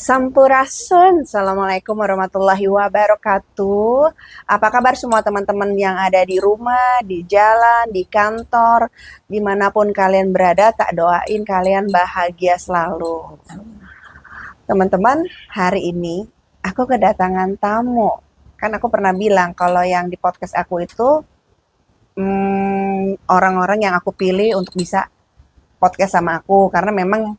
Sampurasun, Assalamualaikum warahmatullahi wabarakatuh. Apa kabar semua teman-teman yang ada di rumah, di jalan, di kantor, dimanapun kalian berada, tak doain kalian bahagia selalu. Teman-teman, hari ini aku kedatangan tamu. Kan aku pernah bilang kalau yang di podcast aku itu orang-orang yang aku pilih untuk bisa podcast sama aku. Karena memang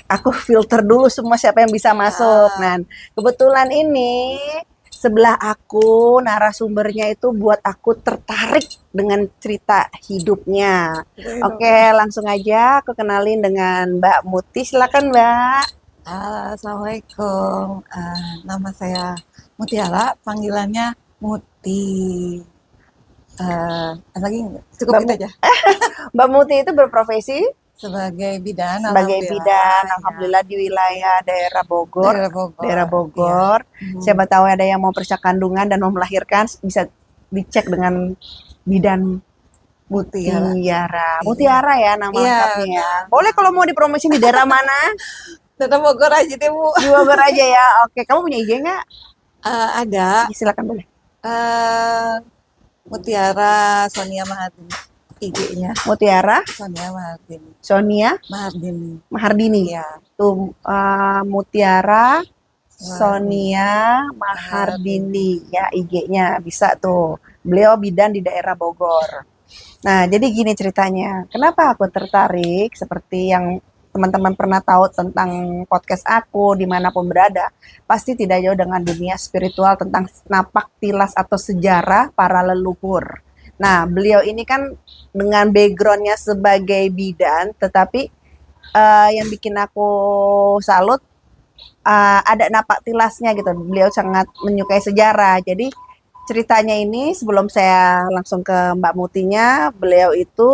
aku filter dulu semua siapa yang bisa masuk. Nah, kebetulan ini sebelah aku narasumbernya itu buat aku tertarik dengan cerita hidupnya. Oke, langsung aja aku kenalin dengan Mbak Muti. Silakan, Mbak. Assalamualaikum. Nama saya Mutiara, panggilannya Muti. Ada lagi nggak? Cukup Mbak, itu aja. Mbak Muti itu berprofesi Sebagai bidan, sebagai bidan, alhamdulillah, ya. alhamdulillah di wilayah daerah Bogor. Daerah Daerah Bogor, ya. Bogor. Siapa tahu ada yang mau periksa kandungan dan mau melahirkan, bisa dicek dengan bidan Mutiara. Mutiara. Iya. Mutiara ya nama Iya, lengkapnya ya. Boleh benar. kalau mau dipromosi di daerah mana? Daerah Bogor aja deh, Bu. Di Bogor aja ya. Oke, kamu punya IG nggak? Ada Ya, silakan boleh. eh, Mutiara Sonia Mahardini. IG-nya Mutiara Sonia Mahardini. Sonia Mahardini. Mahardini. Iya, Tuh Mutiara Mahardini. Sonia Mahardini. Mahardini ya IG-nya bisa tuh. Beliau bidan di daerah Bogor. Nah, jadi gini ceritanya. Kenapa aku tertarik seperti yang teman-teman pernah tahu tentang podcast aku dimanapun berada, pasti tidak jauh dengan dunia spiritual tentang napak tilas atau sejarah para leluhur. Nah, beliau ini kan dengan backgroundnya sebagai bidan, tetapi yang bikin aku salut ada napak tilasnya gitu. Beliau sangat menyukai sejarah. Jadi ceritanya ini sebelum saya langsung ke Mbak Mutinya, beliau itu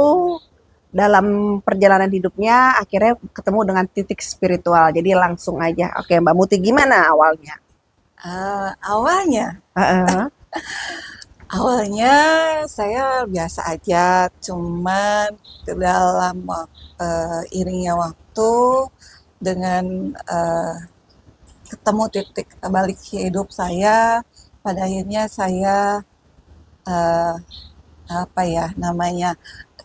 dalam perjalanan hidupnya akhirnya ketemu dengan titik spiritual. Jadi langsung aja. Oke, Mbak Muti gimana awalnya? Awalnya Uh-uh. Awalnya saya biasa aja, cuman dalam iringnya waktu dengan ketemu titik balik hidup saya, pada akhirnya saya eh, apa ya namanya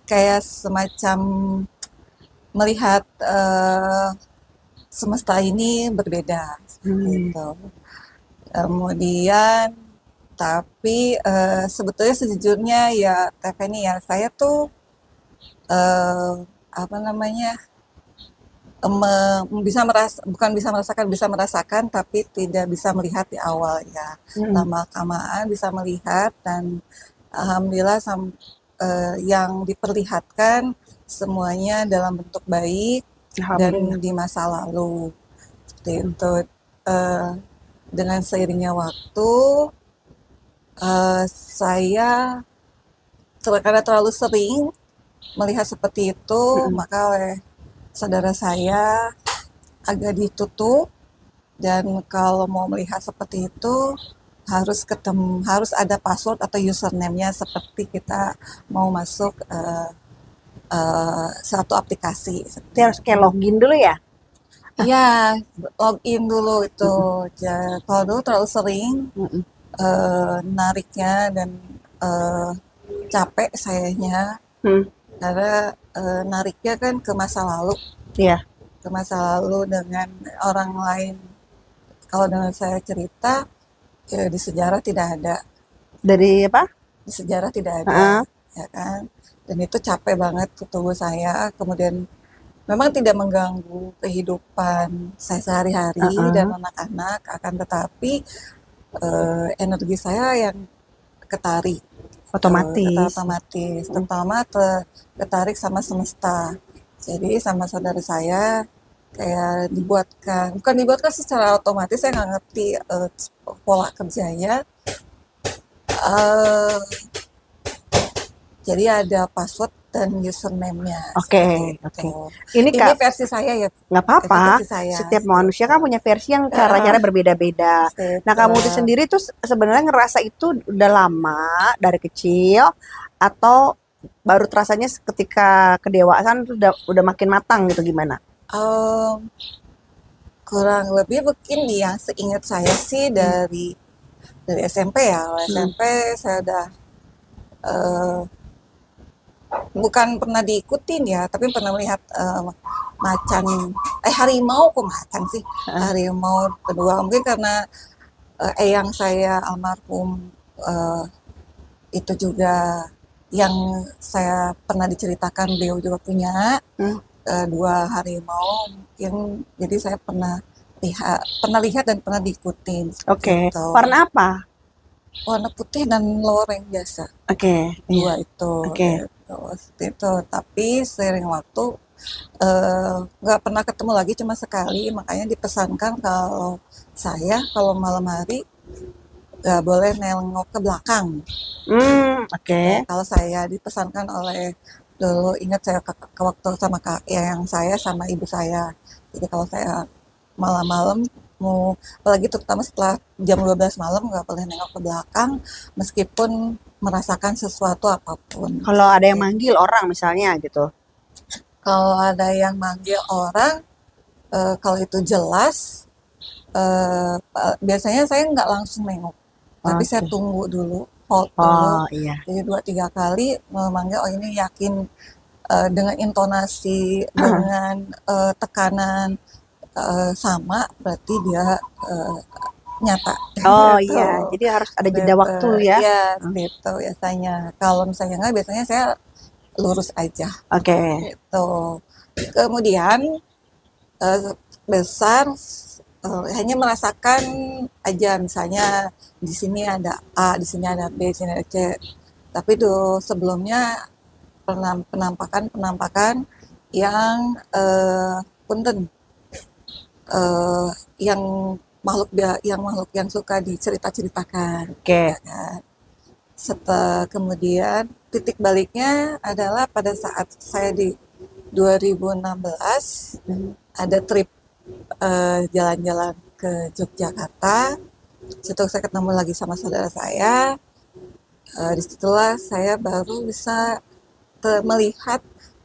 kayak semacam melihat semesta ini berbeda seperti Hmm. itu. Kemudian tapi sebetulnya sejujurnya ya Teh Feni ya saya tuh eh, apa namanya bisa bukan bisa merasakan bisa merasakan tapi tidak bisa melihat di awal ya Hmm. lama kelamaan bisa melihat dan alhamdulillah yang diperlihatkan semuanya dalam bentuk baik dan Alhamdulillah. di masa lalu seperti itu. Eh, dengan seiringnya waktu saya karena terlalu sering melihat seperti itu, Hmm. maka oleh saudara saya agak ditutup dan kalau mau melihat seperti itu harus ada password atau username-nya seperti kita mau masuk satu aplikasi Jadi seperti harus itu. kayak login dulu ya? Iya, login dulu itu. Hmm. Kalau dulu terlalu sering Hmm. nariknya dan eh, capek sayanya Hmm. karena nariknya kan ke masa lalu, Iya. dengan orang lain. Kalau dengan saya cerita, ya di sejarah tidak ada, Dari apa? di sejarah tidak ada, Uh-uh. ya kan? Dan itu capek banget ke tubuh saya. Kemudian memang tidak mengganggu kehidupan saya sehari-hari dan Uh-uh. anak-anak, akan tetapi energi saya yang ketarik, Otomatis. otomatis, Hmm. terutama ketarik sama semesta. Jadi sama saudara saya kayak bukan dibuatkan secara otomatis, saya nggak ngerti pola kerjanya. Eh, jadi ada password dan username-nya Oke, seperti oke. itu. Ini Ini Kak, versi saya ya, nggak itu apa-apa. versi saya Setiap seperti manusia itu. kan punya versi yang Eh, cara-cara berbeda-beda. seperti Nah, itu. kamu itu sendiri tuh sebenarnya ngerasa itu udah lama dari kecil atau baru terasanya ketika kedewasaan tuh udah makin matang gitu gimana? Em, Kurang lebih begini ya, seingat saya sih dari SMP ya. Kalau SMP saya udah eh, bukan pernah diikutin ya, tapi pernah melihat macan, harimau kok macan sih, harimau kedua mungkin karena eyang saya almarhum eh, itu juga yang saya pernah diceritakan beliau juga punya dua harimau mungkin, jadi saya pernah lihat dan pernah diikutin Oke. gitu. Warna apa? Warna putih dan loreng biasa. Oke. Dua Iya. itu Oke. gitu, seperti itu. Tapi seiring waktu nggak pernah ketemu lagi, cuma sekali, makanya dipesankan kalau malam hari nggak boleh nengok ke belakang. Oke. Kalau saya dipesankan oleh, dulu ingat saya ke waktu sama kak yang saya sama ibu saya. Jadi kalau saya malam-malam mau, apalagi terutama setelah jam 12 malam, nggak boleh nengok ke belakang meskipun merasakan sesuatu apapun. Kalau ada yang manggil orang misalnya gitu. Kalau ada yang manggil orang, kalau itu jelas, biasanya saya nggak langsung nengok, tapi saya Oke. tunggu dulu, hold dulu. Oh iya. Jadi 2-3 kali memanggil, oh ini yakin, dengan intonasi, dengan tekanan sama, berarti dia nyata. Oh Gitu. iya. Jadi harus ada jeda Gitu. waktu ya. Iya, gitu biasanya. Kalau misalnya nggak, biasanya saya lurus aja. Oke. Gitu. Kemudian besar, hanya merasakan aja, misalnya di sini ada A, di sini ada B, di sini ada C. Tapi sebelumnya penampakan yang punten, yang makhluk yang suka dicerita-ceritakan. Oke. Ya kan? Kemudian titik baliknya adalah pada saat saya di 2016 ada trip jalan-jalan ke Yogyakarta. Situ saya ketemu lagi sama saudara saya. Disitulah saya baru bisa melihat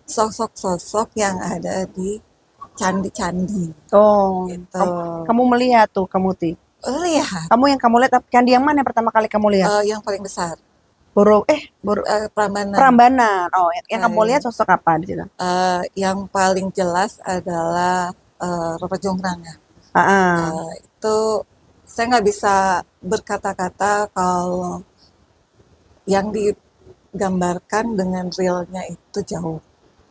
sosok-sosok yang ada di candi-candi. Oh, Gitu. kamu melihat tuh, kamu Ti. Lihat Kamu lihat candi yang mana yang pertama kali kamu lihat? yang paling besar, Prambanan. Prambanan. Oh, yang kamu lihat sosok apa di situ? Yang paling jelas adalah Roro Jonggrang ya. Itu saya nggak bisa berkata-kata kalau yang digambarkan dengan realnya itu jauh.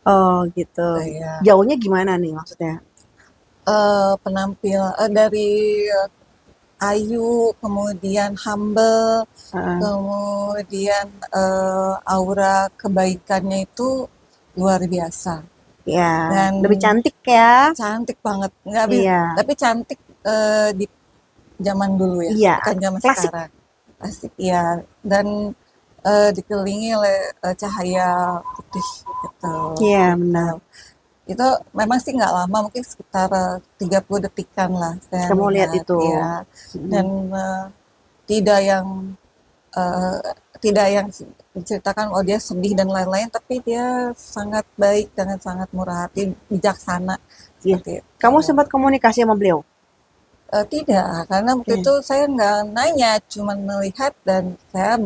Oh, gitu. Ya. Jauhnya gimana nih maksudnya? Dari ayu, kemudian humble, kemudian aura kebaikannya itu luar biasa. Ya, Dan lebih cantik ya. cantik banget, nggak bisa, Iya. tapi cantik di zaman dulu ya, Iya, bukan zaman klasik. sekarang. Asik ya, dan dikelilingi oleh cahaya putih gitu. Iya, benar. Itu memang sih nggak lama, mungkin sekitar 30 detikan lah saya Kamu lihat lihat itu. ya. Dan tidak yang eh, tidak yang diceritakan oh dia sedih dan lain-lain, tapi dia sangat baik dan sangat murah hati, bijaksana. Iya. Seperti itu. Kamu sempat komunikasi sama beliau? Tidak, karena waktu itu saya nggak nanya, cuma melihat dan saya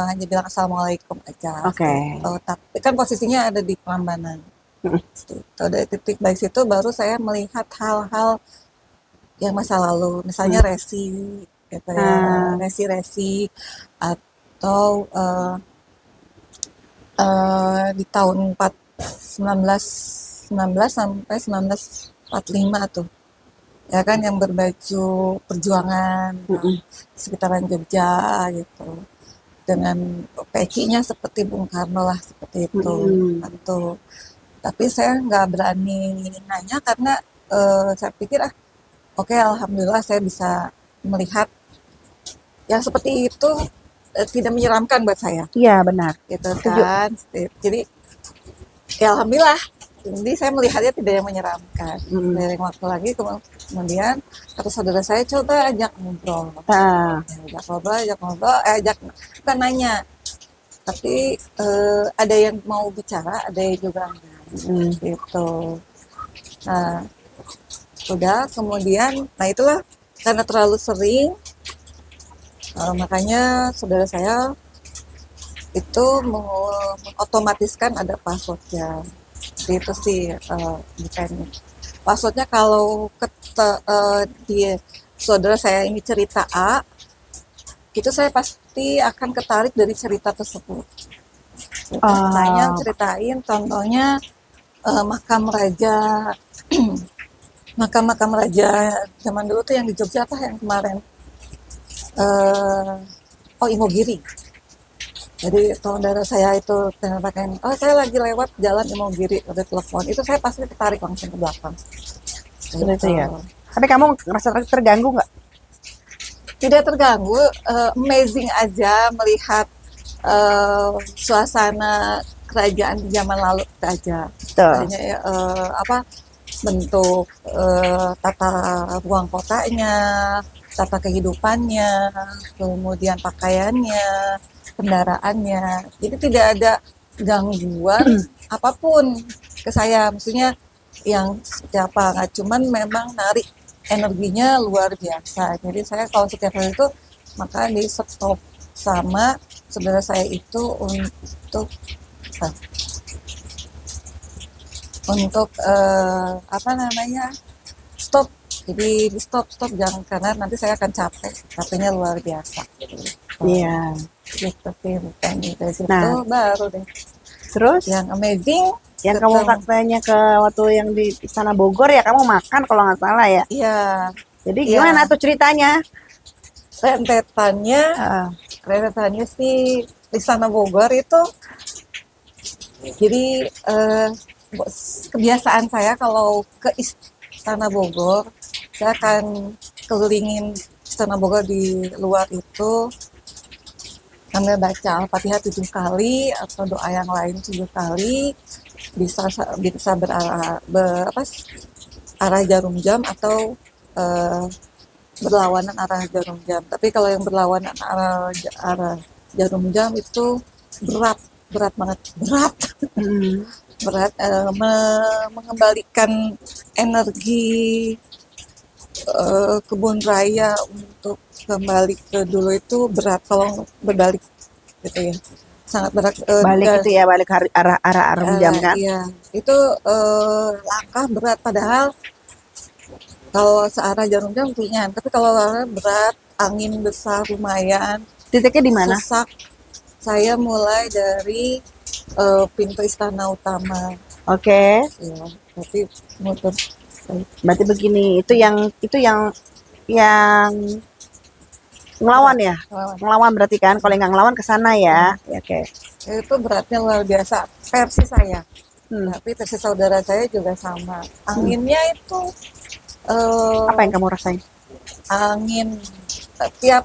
hanya bilang assalamualaikum aja. Oke. Tapi kan posisinya ada di Prambanan. Itu dari titik baik situ baru saya melihat hal-hal yang masa lalu, misalnya resi, gitu ya, resi-resi, atau di tahun 1919 sampai 1945 tuh, ya kan, yang berbaju perjuangan sekitaran Jogja gitu, dengan pecinya seperti Bung Karno lah, seperti itu. Atau, tapi saya nggak berani nanya karena saya pikir oke, alhamdulillah saya bisa melihat yang seperti itu, tidak menyeramkan buat saya. Iya, benar. Gitu kan. Jadi ya alhamdulillah. Jadi saya melihatnya tidak yang menyeramkan. Dari waktu lagi kemudian kata saudara saya, coba ajak ngobrol. Bukan nanya. Tapi ada yang mau bicara, ada yang juga enggak. Gitu. Nah, Udah, kemudian, nah itulah karena terlalu sering, makanya saudara saya itu mengotomatiskan ada passwordnya. Jadi itu sih desainnya. Passwordnya kalau di saudara saya ini cerita A, itu saya pasti akan ketarik dari cerita tersebut. Misalnya ceritain contohnya makam raja makam raja zaman dulu tuh yang di Jogja apa yang kemarin Imogiri. Jadi saudara saya itu pakai, saya lagi lewat jalan Imogiri, ada telepon, itu saya pasti ketarik langsung ke belakang. Gitu ya. Tapi kamu merasa terganggu nggak? Tidak terganggu, amazing aja melihat suasana kerajaan di zaman lalu aja. Adanya bentuk tata ruang kotanya, tata kehidupannya, kemudian pakaiannya, kendaraannya. Jadi tidak ada gangguan apapun ke saya. Maksudnya yang siapa, nggak cuman memang narik energinya luar biasa. Jadi saya kalau setiap hari itu maka di stop sama saudara saya itu untuk stop. Jadi di stop jangan, karena nanti saya akan capeknya luar biasa. Iya. Gitu sih, bukan dari situ baru deh. Terus yang amazing yang kamu katanya ke waktu yang di Istana Bogor ya, kamu makan kalau nggak salah ya? Iya. Jadi gimana tuh ceritanya? Rentetannya sih di Istana Bogor itu, jadi kebiasaan saya kalau ke Istana Bogor, saya akan kelilingin Istana Bogor di luar itu sambil baca Al-Fatihah 7 kali atau doa yang lain 7 kali, bisa arah jarum jam atau berlawanan arah jarum jam. Tapi kalau yang berlawanan arah jarum jam itu berat banget, mengembalikan energi kebun raya untuk kembali ke dulu itu berat kalau berbalik gitu ya, sangat berat. Balik itu ya, balik arah jam kan? Iya, itu langkah berat, padahal kalau searah jarum jam ringan, tapi kalau berat, angin besar lumayan. Titiknya di mana? Sesak. Saya mulai dari pintu istana utama. Oke. Ya, tapi muter. Berarti begini, itu yang ngelawan ya? Ngelawan berarti kan? Kalau nggak ngelawan ke sana ya? Ya, oke. Itu beratnya luar biasa, versi saya. Tapi versi saudara saya juga sama. Anginnya itu apa yang kamu rasain? Angin tiap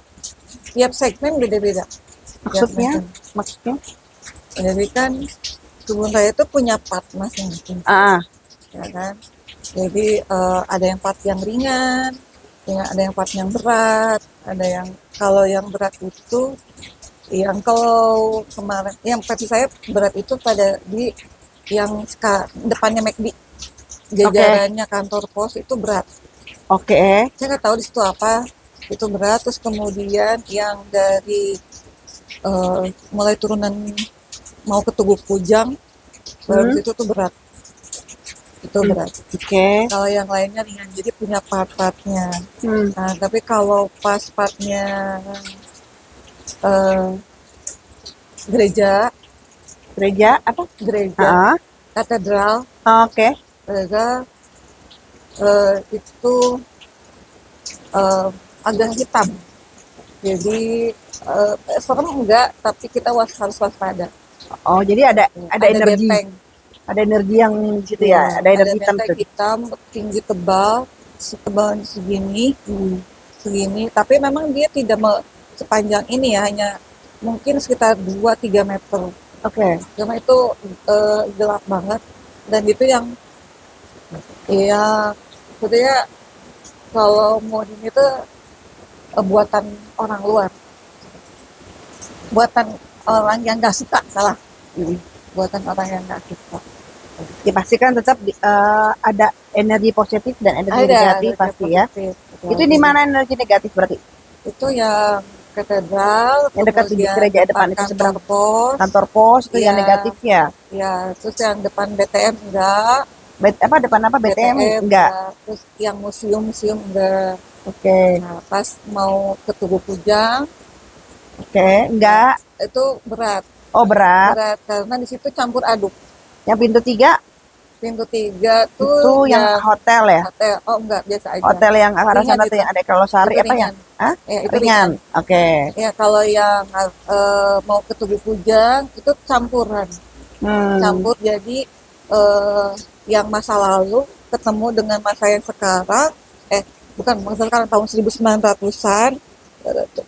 segmen beda-beda. Maksudnya? Jadi kan kebun raya itu punya part masing-masing. Ya kan? Jadi ada yang part yang ringan, ada yang part yang berat, ada yang kalau yang berat itu, yang kalau kemarin, yang versi saya berat itu pada di yang depannya McD, jajarannya kantor pos itu berat. Oke. Saya nggak tahu di situ apa, itu berat. Terus kemudian yang dari mulai turunan mau ke Tugu Kujang, baru itu tuh berat. Itu berat. Oke. Kalau yang lainnya ringan, jadi punya part-partnya. Nah, tapi kalau pas partnya gereja apa? Gereja, katedral. Oke. Gereja itu agak hitam. Jadi serem enggak, tapi kita harus waspada. Oh, jadi ada energi. Benteng. Ada energi yang di situ ya, ada energi hitam tinggi tebal, setebal segini, tapi memang dia tidak sepanjang ini ya, hanya mungkin sekitar 2-3 meter. Oke. Cuma itu gelap banget, dan itu yang ya sebetulnya kalau modin itu buatan orang luar, buatan orang yang nggak suka, buatan orang yang nggak suka. Ya pasti kan tetap ada energi positif dan energi negatif Ada pasti ya. positif. Itu di mana energi negatif berarti? Itu yang katedral, Yang dekat di kemudian gereja depan depan itu kantor seberang pos, kantor pos itu yang ya, negatif ya. ya, terus yang depan BTM enggak, Apa depan apa BTM BTM enggak? enggak, terus yang museum-museum enggak. Oke. Nah, pas mau ke Tugu Kujang, Oke, ya, enggak. itu berat, Oh, berat. berat karena di situ campur aduk. Yang pintu 3 Pintu 3 itu tuh yang yang hotel ya. hotel, oh enggak, biasa aja. Hotel yang ke arah Ringan sana tuh itu, yang ada Kalosari itu apa ya? ringan. Hah? Ya, itu Ringan. ringan. Oke. Ya, kalau yang mau ke Tugu Kujang itu campuran. Hmm. Campur jadi eh, yang masa lalu ketemu dengan masa yang sekarang, eh bukan masa sekarang tahun 1900-an,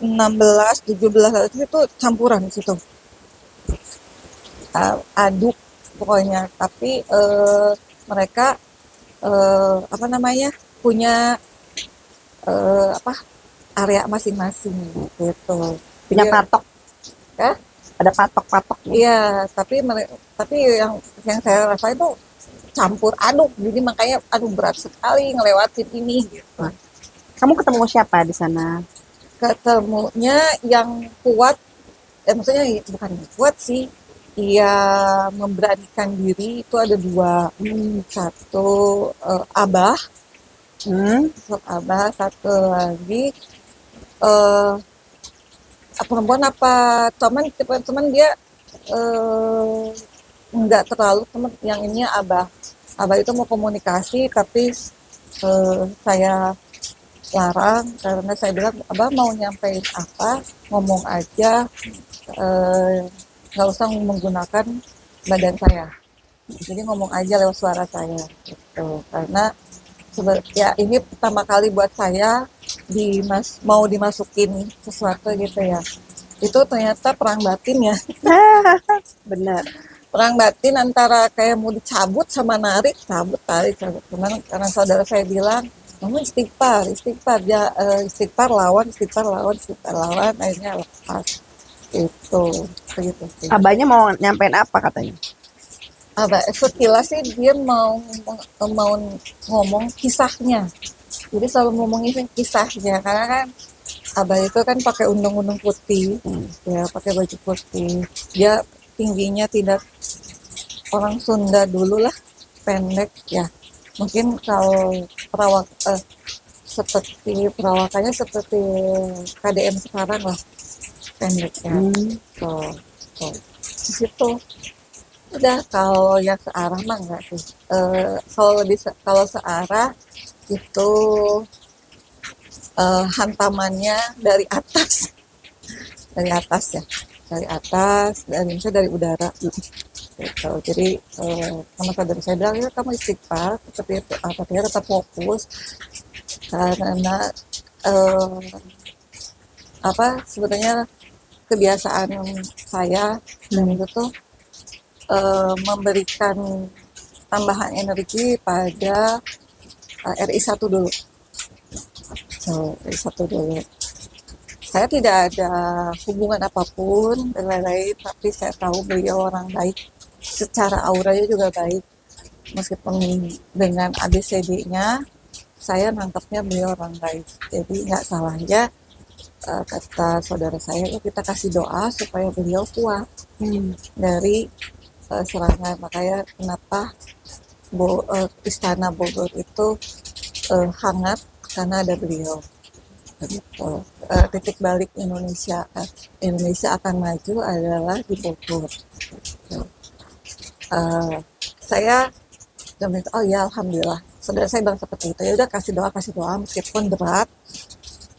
16, 17 itu campuran di situ. Aduk pokoknya. Tapi mereka apa namanya? Punya apa? Area masing-masing gitu. Punya Jadi patok. ya, Ada patok-patoknya. iya, tapi yang saya rasa itu campur aduk, jadi makanya aduh berat sekali ngelewatin ini gitu. Nah, kamu ketemu siapa di sana? Ketemunya yang kuat, maksudnya bukan yang kuat sih, ya memberanikan diri itu ada dua. Satu abah, Hmm. satu lagi eh perempuan apa teman dia eh nggak terlalu teman, yang ini abah. Abah itu mau komunikasi tapi saya larang karena saya bilang abah mau nyampein apa ngomong aja, nggak usah menggunakan badan saya, jadi ngomong aja lewat suara saya gitu. Karena ya ini pertama kali buat saya mau dimasukin sesuatu gitu ya, itu ternyata perang batin ya. Benar. Perang batin antara kayak mau dicabut sama narik, cabut tarik cabut. Karena saudara saya bilang kamu istighfar istighfar ya, istighfar lawan, akhirnya lepas itu begitu sih. Abahnya mau nyampein apa katanya? Sekilas sih dia mau ngomong kisahnya, jadi selalu ngomongin kisahnya karena kan abah itu kan pakai undung-undung putih, ya pakai baju putih, dia tingginya tidak orang Sunda dulu lah, pendek ya. Mungkin kalau seperti perawakannya seperti KDM sekarang lah, pendek ya. So, di situ udah. Kalau yang searah mah enggak sih. Kalau searah itu hantamannya dari atas, dari atas ya, misalnya dari udara. Gitu. Jadi sama saudara saya bilang ya kamu istighfar seperti itu, tapi tetap fokus karena eh, apa sebetulnya kebiasaan saya dan itu tuh memberikan tambahan energi pada RI 1 dulu. So, RI 1 dulu. Saya tidak ada hubungan apapun dan lain-lain, tapi saya tahu beliau orang baik. Secara auranya juga baik. Meskipun dengan ABCD-nya, saya nangkapnya beliau orang baik. Jadi nggak salahnya kata saudara saya, ya kita kasih doa supaya beliau kuat dari serangan. Makanya kenapa Istana Bogor itu hangat karena ada beliau. Gitu. Titik balik Indonesia akan maju adalah di Bogor. Gitu. Saya oh ya alhamdulillah. Saudara saya bilang seperti itu. Ya udah kasih doa meskipun berat.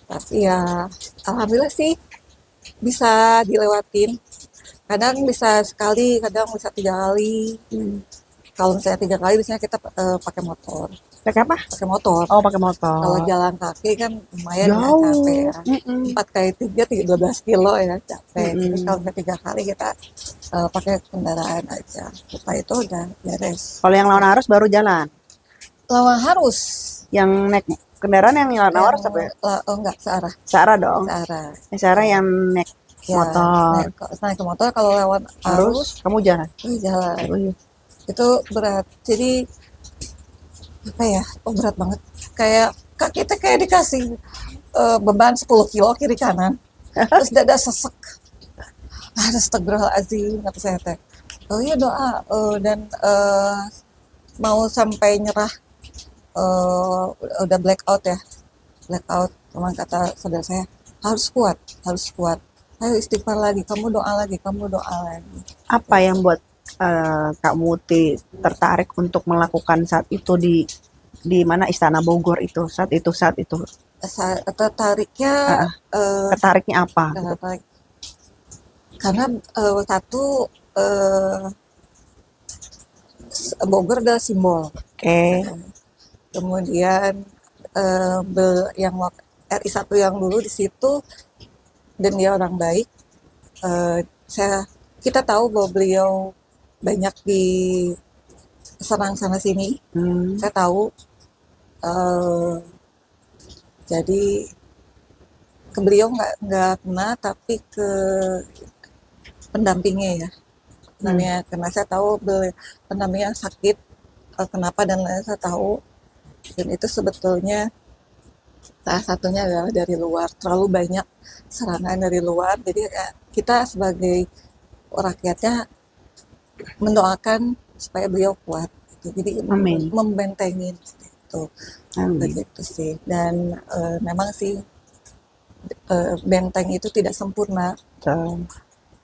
Tapi ya alhamdulillah sih bisa dilewatin. Kadang bisa sekali, kadang bisa 3 kali. Kalau misalnya 3 kali, biasanya kita pakai motor. Pakai apa? Pakai motor. Oh, pakai Kalau motor. jalan kaki kan lumayan ya, Jauh. capek ya. 4 kali 3, 12 kilo ya, capek. Jadi kalau misalnya 3 kali kita pakai kendaraan aja. Setelah itu udah beres. Kalau yang lawan arus baru jalan. Lawan harus. Yang naik kendaraan yang lawan arus apa ya? Oh enggak, searah. Searah dong. Searah. Searah yang naik Ya, motor. naik ke motor kalau lewat Arus, arus, kamu jalan. jalan. Oh, iya. itu berat. Jadi apa ya? Oh, berat banget. Kayak kak kita kayak dikasih beban 10 kilo kiri kanan. Terus dada sesek. Astagfirullahaladzim kata saya teh. Oh iya doa dan mau sampai nyerah udah blackout ya. Blackout teman kata saudara saya harus kuat. Ayo istighfar lagi, kamu doa lagi. Apa yang buat Kak Muti tertarik untuk melakukan saat itu di mana Istana Bogor itu saat itu Tertariknya Ah, eh, ketariknya apa gitu? tertarik karena satu eh, Bogor adalah simbol. Oke. Kemudian yang RI 1 yang dulu di situ dan dia orang baik. Eh, saya kita tahu bahwa beliau banyak diserang sana sini. Hmm, Saya tahu. eh, jadi ke beliau nggak kena, tapi ke pendampingnya ya. hmm, Namanya karena saya tahu pendampingnya sakit kenapa dan lain saya tahu dan itu sebetulnya salah satunya adalah dari luar terlalu banyak serangan dari luar jadi kita sebagai rakyatnya mendoakan supaya beliau kuat gitu. Jadi amin, membentengin itu amin. begitu sih dan memang sih benteng itu tidak sempurna. So,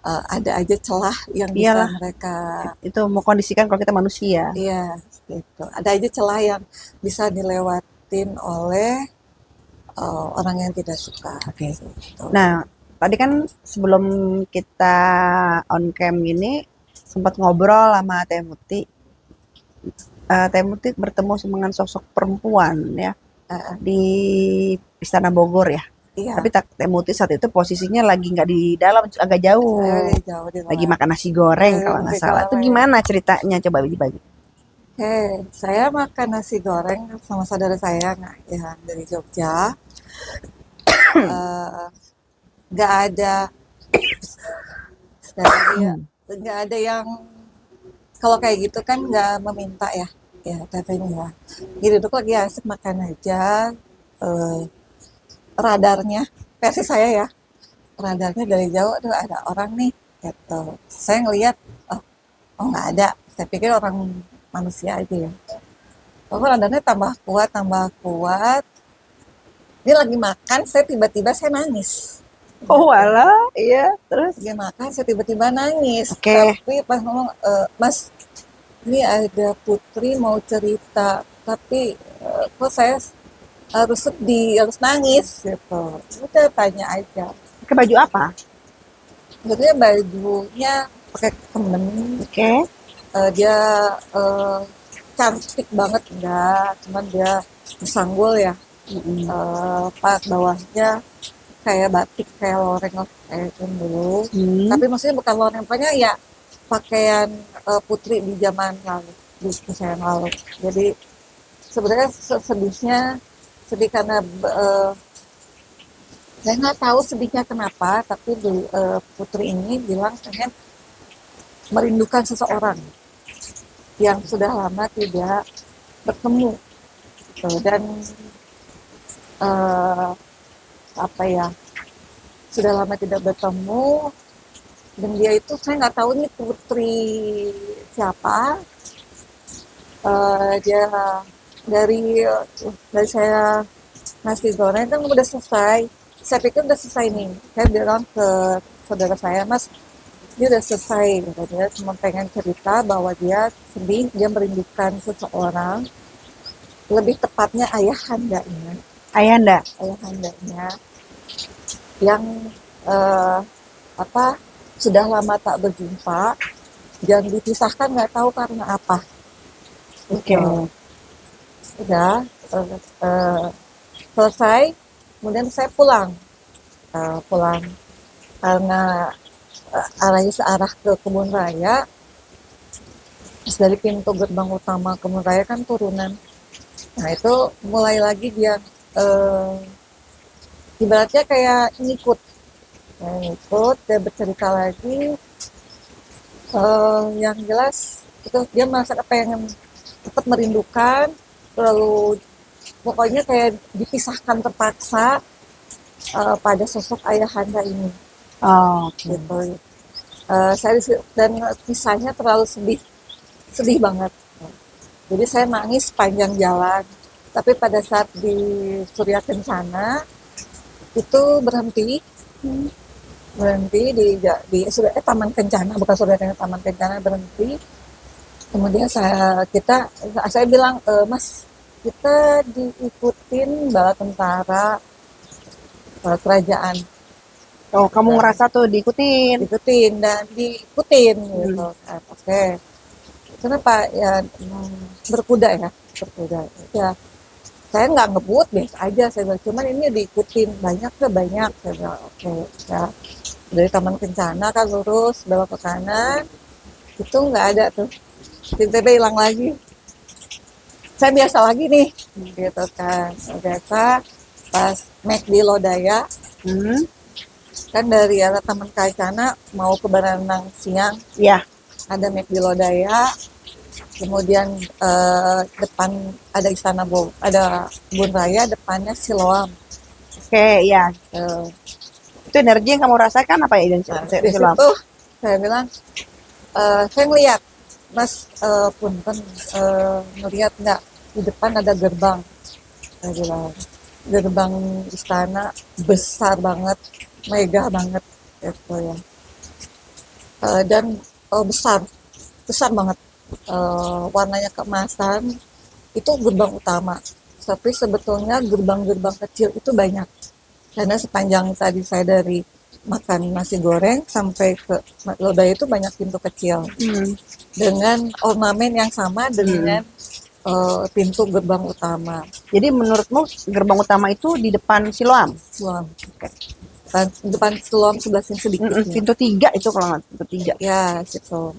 Ada aja celah yang bisa iyalah, mereka itu mau kondisikan kalau kita manusia. iya gitu ada aja celah yang bisa dilewatin oleh orang yang tidak suka Oke. gitu. Nah, tadi kan sebelum kita on cam ini sempat ngobrol sama Teh Muti. Teh Muti bertemu dengan sosok perempuan ya Uh, di Istana Bogor ya. Tapi iya Teh Muti saat itu posisinya lagi nggak di dalam, agak saya jauh. jauh di Lagi luar makan nasi goreng kalau nggak masih salah. Itu goreng. gimana ceritanya? Coba dibagi. Oke, saya makan nasi goreng sama saudara saya nggak ya dari Jogja. Eh, nggak ada saudara dia nggak ada yang kalau kayak gitu kan nggak meminta ya ya tetehnya ya. Jadi duduk lagi asik makan aja. Eh, radarnya versi saya ya radarnya dari jauh tuh ada orang nih gitu saya ngelihat oh, oh nggak ada saya pikir orang manusia aja ya oh radarnya tambah kuat dia lagi makan saya tiba-tiba saya nangis Oh gitu. alah, iya. Terus, Dia makan saya tiba-tiba nangis oke. tapi pas ngomong mas ini ada Putri mau cerita tapi kok saya harus sedih harus nangis gitu udah tanya aja Pakai baju apa? sebetulnya bajunya pakai kemen Oke. dia eh, cantik banget enggak cuman dia sanggul ya Mm-mm. pak bawahnya kayak batik kayak loreng lah kayak itu dulu Hmm. tapi maksudnya bukan loreng pokoknya ya pakaian putri di zaman lalu di usia yang lalu jadi sebenarnya sedihnya sedih karena saya nggak tahu sedihnya kenapa tapi putri ini bilang pengen merindukan seseorang yang sudah lama tidak bertemu gitu. Dan uh, apa ya sudah lama tidak bertemu dan dia itu saya nggak tahu nih putri siapa dia dari saya nasi goreng kan udah selesai saya pikir udah selesai nih saya bilang ke saudara saya mas dia udah selesai gitu. Dia cuma pengen cerita bahwa dia sedih dia merindukan seseorang lebih tepatnya Ayanda. ayahandanya yang eh, apa sudah lama tak berjumpa dan dipisahkan nggak tahu karena apa Oke. gitu. Udah selesai kemudian saya pulang karena arahnya searah ke kebun raya terus dari pintu gerbang utama kebun raya kan turunan nah itu mulai lagi dia eh, ibaratnya kayak ngikut dia bercerita lagi yang jelas itu dia merasa pengen tetap merindukan, lalu pokoknya kayak dipisahkan terpaksa pada sosok ayahanda ini Oh, oke. gitu. Saya dan kisahnya terlalu sedih, sedih banget. Jadi saya nangis sepanjang jalan. Tapi pada saat di Surya Kencana itu berhenti, Hmm. berhenti di Taman Kencana, bukan Surya Kencana, Taman Kencana berhenti. Kemudian saya bilang, Mas, kita diikutin bala tentara kerajaan, Oh, kamu dan ngerasa tuh diikutin. diikutin gitu kan. Oke. Kenapa ya, berkuda ya, berkuda. Ya, saya nggak ngebut, biasa aja saya bilang. Cuman ini diikutin banyak ke banyak. Saya bilang oke. Ya, dari Taman Kencana kan lurus belok ke kanan, itu nggak ada tuh. Tiba-tiba hilang lagi. Saya biasa lagi nih, gitu kan. Saya biasa pas McD Lodaya, Hmm. kan dari arah Taman Kencana mau ke Baranang Siang, Ya, ada McD Lodaya, kemudian depan ada ada kebun raya, depannya Siloam. oke, ya. Eh, Itu energi yang kamu rasakan apa ya? nah, di situ saya bilang, saya ngeliat, Mas, punten, ngeliat nggak di depan ada gerbang? Saya bilang, gerbang istana besar banget, megah banget, gitu ya. Dan besar, besar banget. Warnanya keemasan, itu gerbang utama. Tapi sebetulnya gerbang-gerbang kecil itu banyak. Karena sepanjang tadi saya dari makan nasi goreng sampai ke Lodaya itu banyak pintu kecil. Dengan ornamen yang sama dengan pintu gerbang utama. Jadi menurutmu gerbang utama itu di depan Siloam? Siloam. Depan Siloam sebelah sini sedikit. Pintu 3 itu kalau nggak pintu 3. Ya, situ.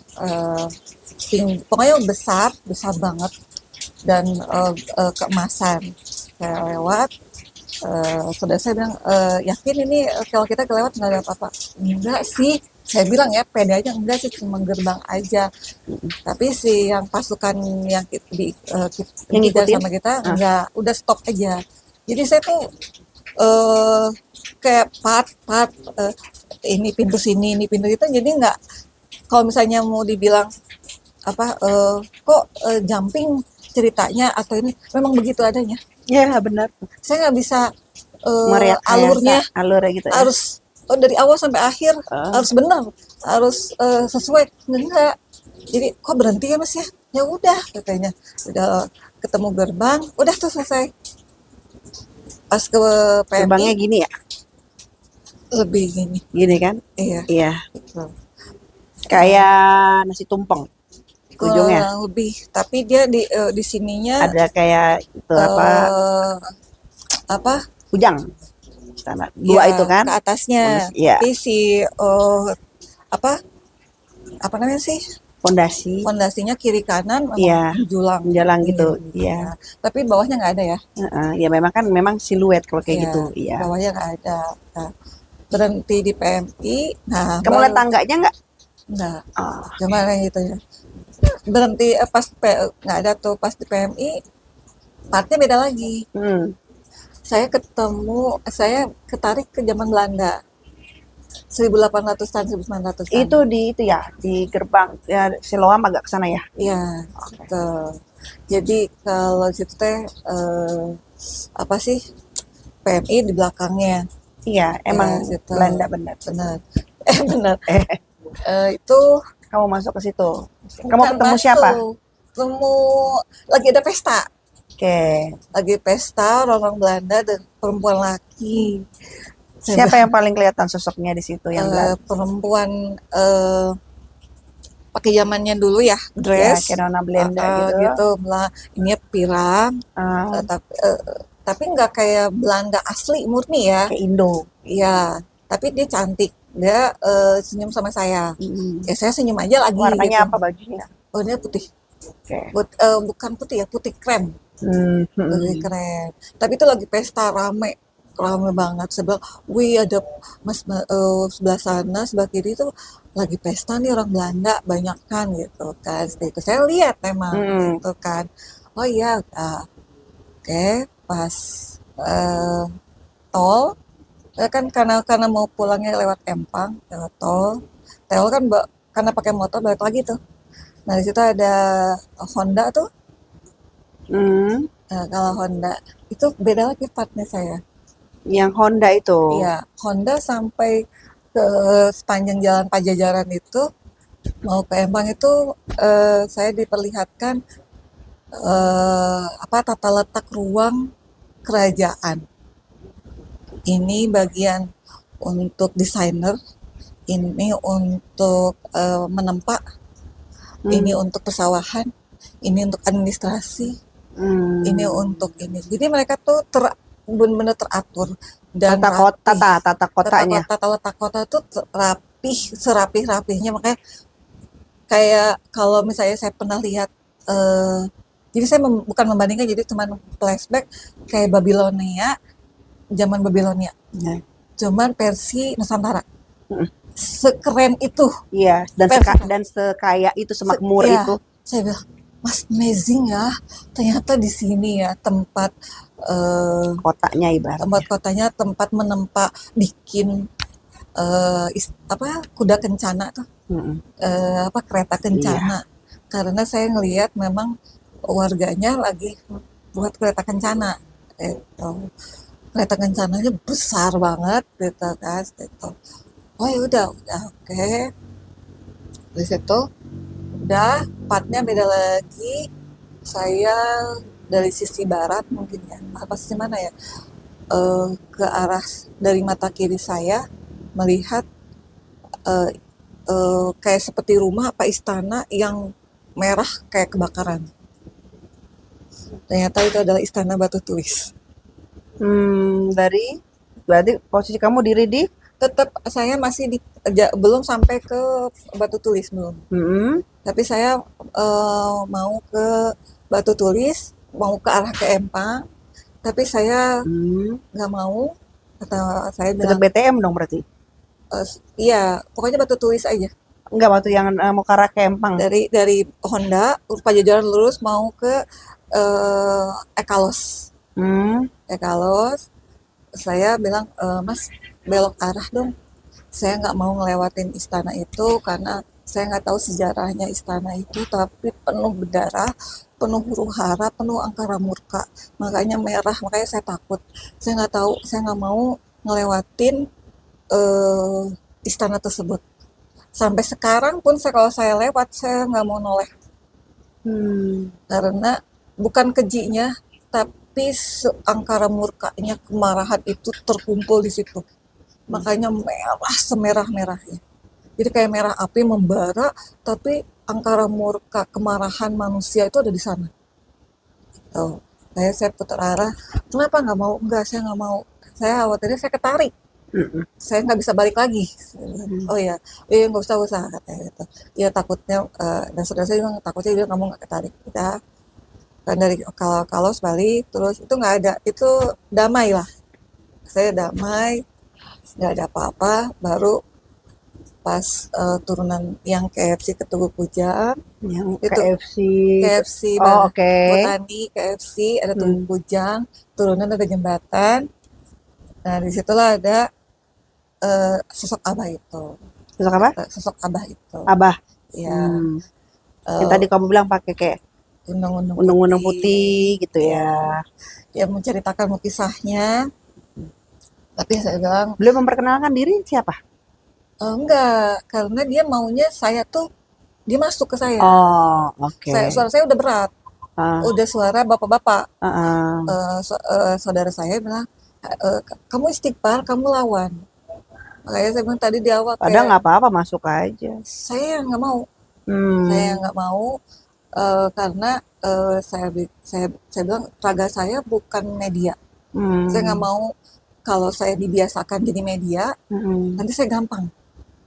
Pokoknya besar, besar banget. Dan keemasan. Saya lewat, saudara saya bilang, yakin ini kalau kita kelewat nggak ada apa-apa? Enggak sih, saya bilang ya, pede aja, enggak sih, cuma gerbang aja. Tapi si yang pasukan yang kita sama kita, enggak, udah stop aja. Jadi saya tuh kayak part ini pintu sini, ini pintu itu, jadi enggak, kalau misalnya mau dibilang apa, kok jumping ceritanya atau ini, memang begitu adanya. Ya, benar. Saya nggak bisa alurnya gitu ya. harus dari awal sampai akhir harus benar, harus sesuai, enggak. Jadi kok berhenti ya Mas ya? Ya udah katanya. Udah ketemu gerbang, udah tuh selesai. Pas ke PMI Gerbangnya gini ya? lebih gini. Gini kan? Iya. Iya. Gitu. Kayak nasi tumpeng ujungnya. Kurang lebih, tapi dia di sininya Ada kayak itu apa? Kujang. Sana. Dua Ya, itu kan? ke atasnya. Iya. Tapi si apa namanya sih? Fondasinya kiri kanan memang menjulang gitu. Iya. Tapi bawahnya nggak ada ya. Ya memang siluet kalau kayak gitu. Iya. Bawahnya nggak ada. Nah, berhenti di PMI. Nah, kamu lihat tangganya nggak? Nggak. Gimana gitu ya. Berhenti pas nggak ada tuh, pas di PMI partnya beda lagi. Saya ketarik ke zaman Belanda. 1800-an, 1900-an. Itu di gerbang ya, Siloam agak ke sana ya? Iya, gitu. Jadi kalau situ teh apa sih, PMI di belakangnya. Iya, emang gitu. Belanda benar. Benar. Itu kamu masuk ke situ. Kamu ketemu siapa? Ketemu lagi ada pesta. Oke. Lagi pesta orang Belanda dan perempuan laki. Siapa yang paling kelihatan sosoknya di situ yang Belanda? Perempuan pakai zamannya dulu ya, dress. Ya, kayak Nona Belanda gitu. Ini pirang. Tapi nggak kayak Belanda asli murni ya. Kayak Indo. Iya, tapi dia cantik. Dia senyum sama saya. Ya saya senyum aja lagi. Warnanya gitu. apa bajunya? Oh, dia putih. Okay. Bukan putih ya, putih krem. Putih krem. Tapi itu lagi pesta rame. rame banget. Saya bilang, wih ada mas sebelah sana, sebelah kiri itu lagi pesta nih orang Belanda, banyak kan gitu kan. Setelah itu saya lihat emang Mm-mm. gitu kan. Oh iya, oke, pas eh, tol, kan karena mau pulangnya lewat Empang, lewat tol. Tol kan karena pakai motor balik lagi tuh. Nah, di situ ada Honda tuh. Mm. Nah, kalau Honda itu beda lagi partnya saya. Yang Honda itu. Iya, Honda sampai ke sepanjang jalan Pajajaran itu mau ke Empang itu saya diperlihatkan apa tata letak ruang kerajaan. Ini bagian untuk desainer, ini untuk menempa, ini Hmm. untuk pesawahan, ini untuk administrasi, ini Hmm. untuk ini. Jadi mereka tuh benar-benar teratur dan rapih. Tata kotanya. Tata letak kota tuh rapih, serapih-rapihnya. Makanya kayak kalau misalnya saya pernah lihat, jadi saya bukan membandingkan, jadi cuman flashback kayak Babilonia, zaman Babilonia. Ya. Cuman versi Nusantara. Mm. Sekeren itu Iya, versi dan sekaya itu, semakmur ya, itu saya bilang, Mas amazing ya, ternyata di sini ya tempat kotanya tempat ibaratnya. kotanya, tempat menempa bikin apa kuda kencana tuh, Mm-mm. apa kereta Iya. kencana. Karena saya ngelihat memang warganya lagi buat kereta kencana. Itu kereta kencananya besar banget gitu kan. Gitu. Oh ya udah oke. Di situ udah partnya beda lagi. Saya dari sisi barat mungkin ya, apa sisi mana ya? Ke arah dari mata kiri saya melihat eh, kayak seperti rumah apa istana yang merah kayak kebakaran. Ternyata itu adalah istana batu tulis. Dari berarti posisi kamu diri di. Tetap saya masih belum sampai ke batu tulis belum. Mm-mm. Tapi saya mau ke batu tulis, mau ke arah ke Empang. Tapi saya Hmm. nggak mau. Kata saya Deket bilang, BTM dong berarti. iya pokoknya batu tulis aja. Enggak, waktu yang mau ke arah Kempang. Dari Honda Pajajaran lurus mau ke eh, Ekalos. Hmm. Ekalos, saya bilang, Mas belok arah dong. Saya nggak mau ngelewatin istana itu karena saya nggak tahu sejarahnya istana itu, tapi penuh berdarah, penuh huru hara, penuh angkara murka. Makanya merah, makanya saya takut. Saya nggak tahu, saya nggak mau ngelewatin eh, istana tersebut. Sampai sekarang pun kalau saya lewat, saya nggak mau noleh. Hmm. Karena bukan kejinya, tapi seangkara murkanya kemarahan itu terkumpul di situ. Makanya merah semerah-merahnya. Jadi kayak merah api membara, tapi angkara murka kemarahan manusia itu ada di sana. Tuh. Saya putar arah. Kenapa nggak mau? Enggak, saya nggak mau. Saya khawatirnya saya ketarik. Mm-mm. Saya nggak bisa balik lagi. Hmm. Oh ya, nggak usah usah katanya gitu. Ya takutnya dan saudara saya bilang takutnya dia kamu nggak ketarik. Udah kan dari kalau balik terus itu nggak ada, itu damai lah. Saya damai, nggak ada apa-apa. Baru pas turunan yang KFC ke Tugu Kujang Yang itu KFC. KFC Oh, oke. Botani KFC ada Tugu Hmm. Kujang, turunan ada jembatan. Nah disitulah ada sosok Abah itu. Sosok apa? Sosok Abah itu Abah. ya, Hmm. Yang eh, tadi kamu bilang pakai kayak undang-undang undang-undang putih putih gitu ya. ya, dia menceritakan kisahnya. Tapi saya bilang, Beliau memperkenalkan diri siapa? enggak, karena dia maunya saya tuh, dia masuk ke saya. Oh, oke. Suara saya udah berat, Ah, udah suara bapak-bapak. ah. Saudara saya bilang, kamu istighfar, kamu lawan. Makanya saya bilang tadi di awal Padahal kayak, nggak apa-apa, masuk aja. saya nggak mau. Saya Hmm. nggak mau, karena saya bilang raga saya bukan media. Saya nggak Hmm. mau kalau saya dibiasakan jadi media, Hmm. nanti saya gampang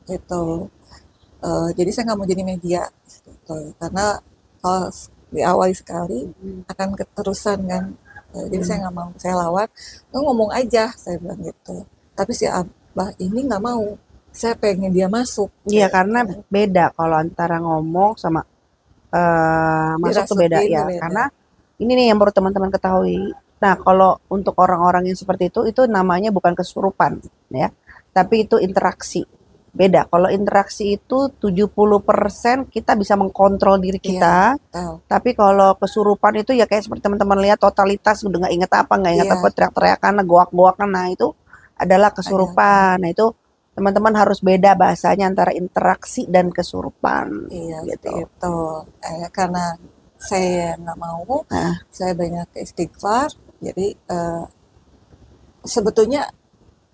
gitu. Jadi saya nggak mau jadi media gitu. Karena kalau diawali sekali akan keterusan kan. Jadi saya nggak mau, saya lawan, "Lo ngomong aja," saya bilang gitu. Tapi si Abah ini nggak mau, saya pengen dia masuk, Iya, gitu. karena beda kalau antara ngomong sama masuk tuh beda Dirasukin tuh ya. beda. Karena ini nih yang perlu teman-teman ketahui. Nah, kalau untuk orang-orang yang seperti itu namanya bukan kesurupan, ya. Tapi itu interaksi. Beda. Kalau interaksi itu 70% kita bisa mengkontrol diri Iya, kita. tahu. Tapi kalau kesurupan itu ya kayak seperti teman-teman lihat totalitas udah nggak inget apa Iya, teriak-teriakan, goak-goakan. Nah, itu adalah ada. kesurupan. Nah, itu teman-teman harus beda bahasanya antara interaksi dan kesurupan Iya, seperti gitu. itu. Karena saya nggak mau, Nah, saya banyak istighfar. Jadi sebetulnya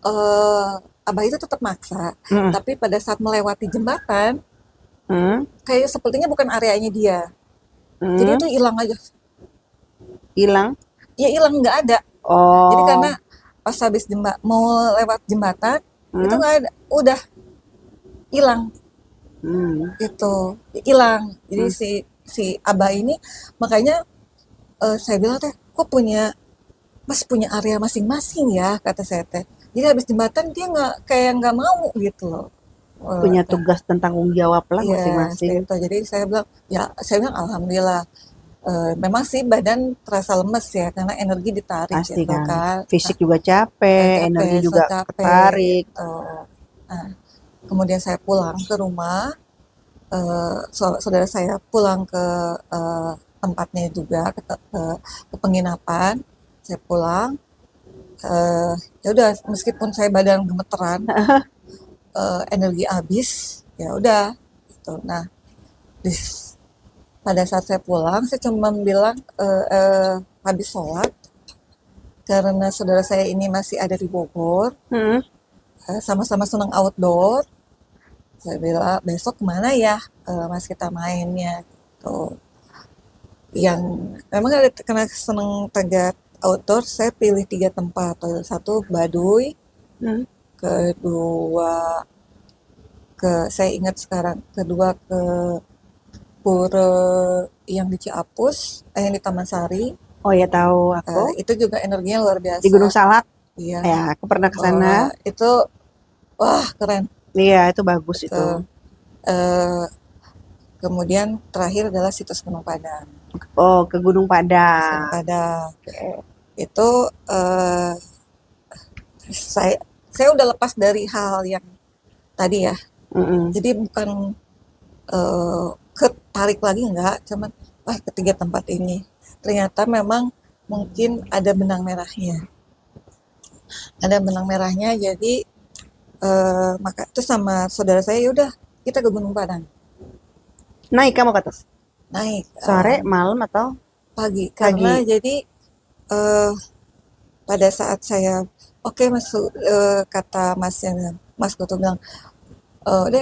eh, Abah itu tetap maksa, mm, tapi pada saat melewati jembatan, mm, kayak sepertinya bukan areanya dia. Jadi mm, itu hilang aja, hilang. ya hilang nggak ada. Jadi karena Oh, pas habis mau lewat jembatan itu mm, nggak ada, udah hilang mm, itu hilang. Jadi mm. si Abah ini makanya saya bilang teh, kok Mas punya area masing-masing ya, kata saya teh. Jadi habis jembatan dia nggak kayak nggak mau gitu loh. Punya tugas dan tanggung jawab lah Iya, masing-masing. itu. Jadi saya bilang, ya saya bilang alhamdulillah. Memang sih badan terasa lemes ya karena energi ditarik Pasti gitu kan. kan. Fisik juga capek, energi Capek, so juga capek ketarik. gitu. Nah, kemudian saya pulang ke rumah, saudara saya pulang ke tempatnya juga ke penginapan. Saya pulang, eh, ya udah meskipun saya badan gemeteran, energi habis, ya udah gitu. Nah, di pada saat saya pulang, saya cuma bilang habis sholat, karena saudara saya ini masih ada di Bogor, Hmm, sama-sama senang outdoor. Saya bilang besok kemana ya, Mas kita mainnya, tuh. Yang memang ada karena senang tegak outdoor, saya pilih 3 tempat. Satu Baduy, hmm. kedua saya ingat sekarang, kedua ke Pura yang di Ciapus, yang di Taman Sari. Oh ya tahu aku. Itu juga energinya luar Di biasa. Gunung Salak. Iya, Ya, aku pernah ke sana. itu wah keren. Iya, itu bagus itu. Itu eh, kemudian terakhir adalah situs Gunung Padang. Oh, ke Gunung Situs Gunung Padang. Padang Oke. itu saya saya udah lepas dari hal yang tadi ya. Mm-mm. Jadi bukan ketarik lagi enggak, cuman wah ketiga tempat ini ternyata memang mungkin ada benang merahnya. Ada benang merahnya jadi maka itu sama saudara saya ya udah kita ke Gunung Padang Naik kamu ke atas. naik Sore, malam atau pagi karena pagi? jadi eh, pada saat saya oke masuk kata masnya Mas Goto bilang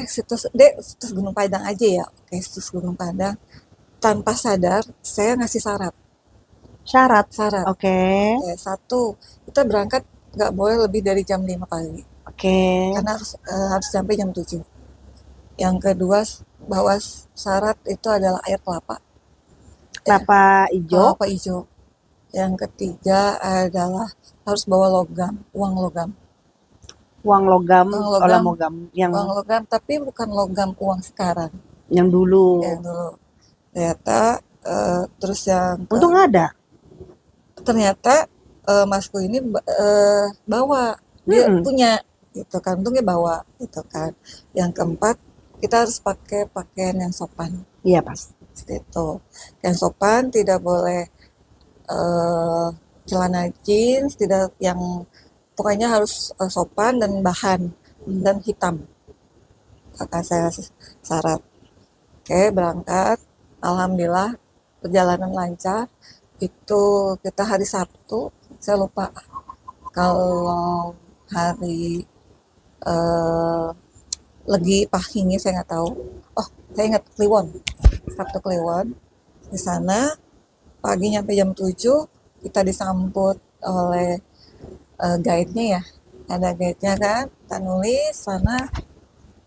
situs Gunung Padang aja ya, oke situs Gunung Padang. Tanpa sadar saya ngasih syarat Syarat. syarat Oke. satu, kita berangkat nggak boleh lebih dari jam 5 pagi Oke. karena harus sampai jam 7. Yang kedua, bahwa syarat itu adalah air kelapa, ya, Kelapa hijau, kelapa hijau. Yang ketiga adalah harus bawa logam, uang logam. uang logam, Uang olam logam, logam yang uang logam, tapi bukan logam uang sekarang, dulu. yang dulu. Ternyata, terus yang Untung ada. ternyata masku ini bawa, dia Mm-mm. punya, gitu kan, untungnya bawa, gitu kan. Yang keempat, kita harus pakai pakaian yang sopan, Iya pas. seperti itu. Yang sopan, tidak boleh eh, celana jeans, tidak yang pokoknya harus sopan dan bahan dan hitam. Kakak saya syarat. Oke, berangkat. Alhamdulillah perjalanan lancar. Itu kita hari Sabtu. Saya lupa kalau hari eh, Legi Pahingi saya nggak tahu. Oh, saya ingat Kliwon. Sabtu Kliwon. Di sana pagi nyampe jam 7 kita disambut oleh guide-nya ya. Ada guide-nya kan, kita nulis sana.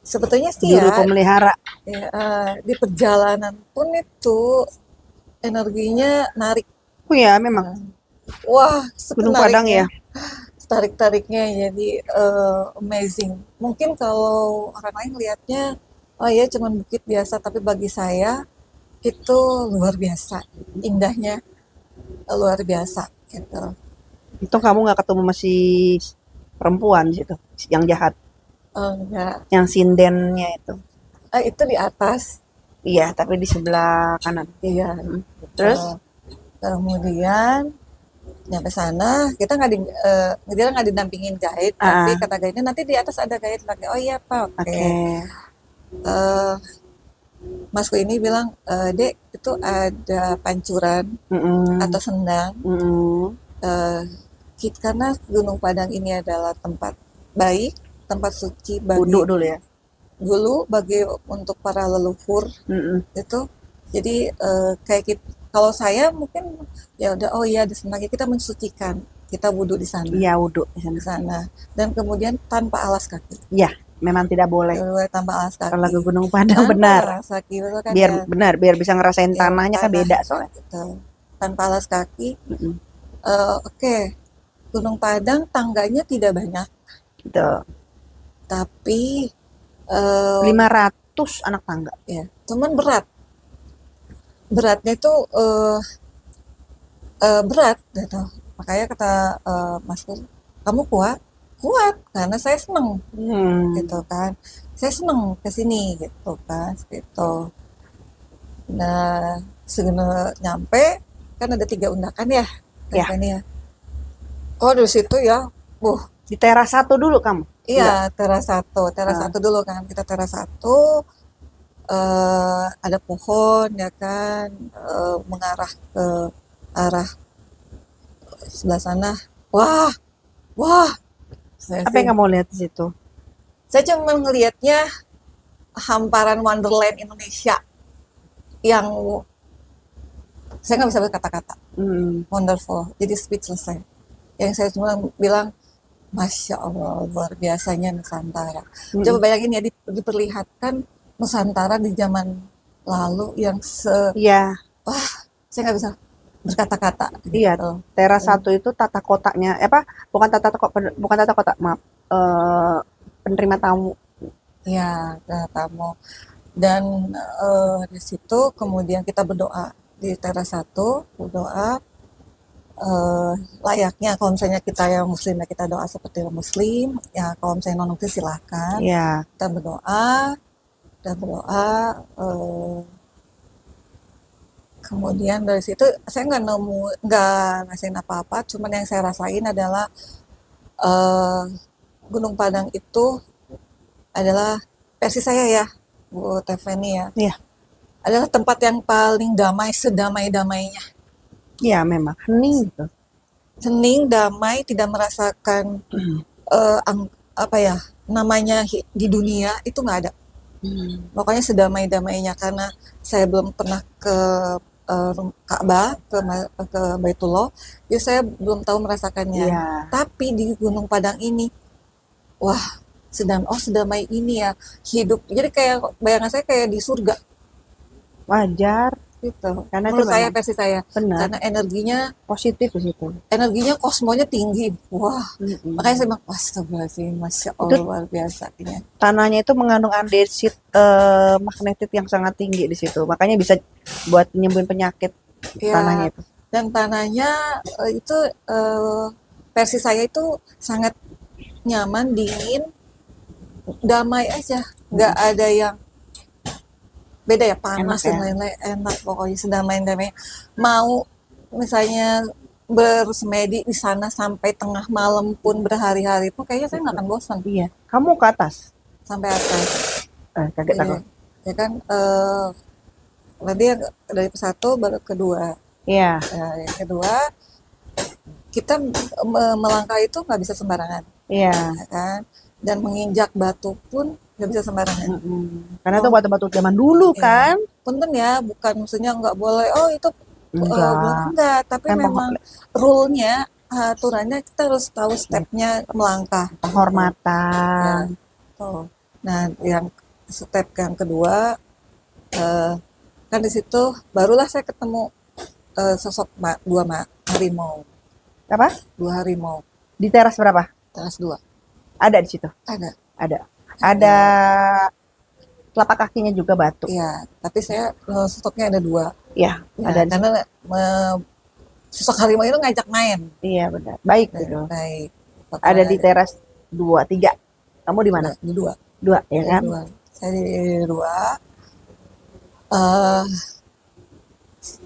Sebetulnya sih Juru ya, pemelihara. di perjalanan pun itu energinya narik. Oh ya memang. Wah, Gunung Padang ya? sekenariknya, tarik-tariknya jadi amazing. Mungkin kalau orang lain lihatnya, oh ya cuman bukit biasa, tapi bagi saya itu luar biasa. Indahnya luar biasa gitu. Itu kamu nggak ketemu masih perempuan di situ, yang jahat, Enggak. yang sindennya itu. Itu di atas. Iya, tapi di sebelah kanan. Iya, Mm. gitu. Terus, Kemudian nyampe sana kita dia nggak didampingin guide, tapi ah, kata guide-nya nanti di atas ada guide lagi. Oh iya Pak, oke. oke. Eh, Masku ini bilang, Dek itu ada pancuran Mm-mm. atau sendang. Mm-mm. Eh, karena Gunung Padang ini adalah tempat baik, tempat suci bagi Wudhu dulu ya. dulu bagi untuk para leluhur Mm-mm. itu. Jadi kayak kalau saya mungkin ya udah oh iya di sana kita mensucikan, kita wudhu di sana, Iya, wudhu di di sana. sana. Dan kemudian tanpa alas kaki. Iya, memang tidak boleh. Tanpa alas Kalau kaki. ke Gunung Padang Tanpa benar. alas kaki betul kan Biar ya. benar, biar bisa ngerasain Ya tanahnya kan tanah beda soalnya. gitu. Tanpa alas kaki. Mm-mm. Oke. Gunung Padang tangganya tidak banyak, Gitu. tapi eh 500 anak tangga. ya, cuman berat. Beratnya itu berat gitu. Makanya kata Mas Pur, kamu kuat? Kuat karena saya seneng Hmm. gitu kan. Saya seneng ke sini gitu kan, gitu. Nah, segera nyampe kan ada 3 undakan ya, Ya, ini ya. Oh dari situ ya, buh, di teras satu dulu kamu. iya Enggak. teras Ah, satu dulu kan, kita teras satu, ada pohon ya kan, mengarah ke arah sebelah sana. Wah, wah, saya apa sih, yang kamu lihat di situ? saya cuma ngelihatnya hamparan Wonderland Indonesia yang saya nggak bisa berkata-kata, Hmm. wonderful, jadi speechless saya. Yang saya cuma bilang, Masya Allah, luar biasanya Nusantara. Coba Mm-mm. bayangin ya, diperlihatkan Nusantara di zaman lalu yang Iya, wah, saya nggak bisa berkata-kata iya. gitu. Teras satu itu tata kotanya, apa? Bukan tata kota, maaf. Eh, Penerima tamu. Ya, tamu. Dan di situ kemudian kita berdoa di teras satu, berdoa eh, layaknya kalau misalnya kita yang muslim ya kita doa seperti orang muslim, ya kalau misalnya non muslim silahkan Iya, kita berdoa dan berdoa. eh, Kemudian dari situ saya nggak ngasihin apa-apa, cuman yang saya rasain adalah eh, Gunung Padang itu adalah versi saya ya, Bu Teveni ya, iya, adalah tempat yang paling damai, sedamai-damainya. iya memang hening gitu. Hening, damai, tidak merasakan apa ya namanya di dunia itu nggak ada. Hmm. Makanya sedamai-damainya karena saya belum pernah ke Ka'bah, ke Baitullah, jadi saya belum tahu merasakannya. Iya, Tapi di Gunung Padang ini, wah, sedamai ini ya hidup. Jadi kayak bayangan saya kayak di surga wajar. gitu. Karena itu Menurut saya memang versi saya benar karena energinya positif di situ. energinya kosmonya tinggi. Wah, makanya saya Mm-mm. bilang, astagfirullahaladzim, Masya Itu Allah, luar biasa. Ini. tanahnya itu mengandung andesit magnetit yang sangat tinggi di situ. Makanya bisa buat nyembuhin penyakit tanahnya Ya, itu. dan tanahnya itu versi saya itu sangat nyaman, dingin, damai aja. Nggak Mm-mm. ada yang beda ya, Enak panas dan ya. lain-lain. Enak pokoknya, sedamai-damai. Mau misalnya bersemedi di sana sampai tengah malam pun berhari-hari pun kayaknya saya nggak Itu. akan bosan Iya. Kamu ke atas. sampai atas. Kaget Iya, aku. ya kan tadi yang dari satu baru kedua. Iya. Yang kedua kita melangkah itu nggak bisa sembarangan, Iya. ya kan? Dan menginjak batu pun nggak bisa sembarangan. Mm-mm. Karena itu Oh, batu-batu zaman dulu ya. kan. Punten ya, bukan maksudnya nggak boleh. Oh itu Enggak. enggak. Tapi Kan memang rule-nya, aturannya kita harus tahu ya, stepnya melangkah gitu. Ya, penghormatan. tuh. Nah, yang step yang kedua, eh, kan di situ barulah saya ketemu sosok dua harimau. Apa? 2 harimau. Di teras berapa? Teras 2. Ada di situ. Ada. Ada. Ada telapak kakinya juga batu. Iya, tapi saya stoknya ada 2. Iya, Ya, ada di situ. karena sosok harimau itu ngajak main. Iya benar. Baik Nah, gitu. baik. Ada Pokoknya di teras 2, 3. Kamu di mana? di 2. 2, ya Saya kan? 2. Saya di 2. eh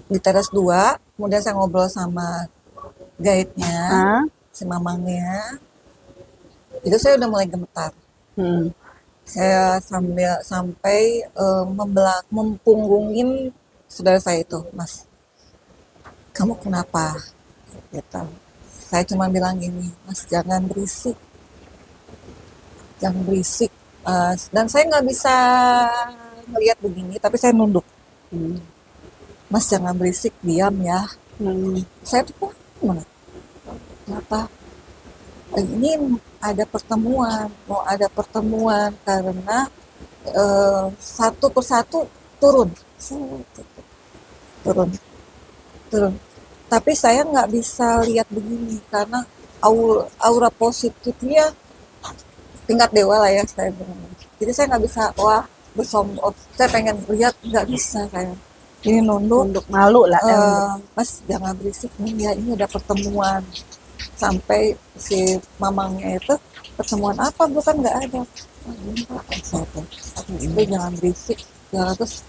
di teras 2, kemudian saya ngobrol sama guide-nya, Ah, si mamangnya. Itu saya udah mulai gemetar. hmm. Saya sampai mempunggungin saudara saya itu, Mas. Kamu kenapa? Gitu. Saya cuma bilang gini, Mas jangan berisik, jangan berisik. Dan saya nggak bisa melihat begini, tapi saya nunduk. Hmm. Mas jangan berisik, diam ya. Hmm. Saya tuh banget. Kenapa? Ini mau ada pertemuan karena satu persatu turun, turun, turun. Tapi saya nggak bisa lihat begini karena aura positifnya tingkat dewa lah ya saya bilang. Jadi saya nggak bisa bersombong. Saya pengen lihat nggak bisa saya. Ini nunduk. Untuk malu lah. Mas jangan berisik nih ya, ini ada pertemuan. Sampai si mamangnya itu, pertemuan apa bukan nggak ada. Ini Pak, itu jangan berisik. Ya, terus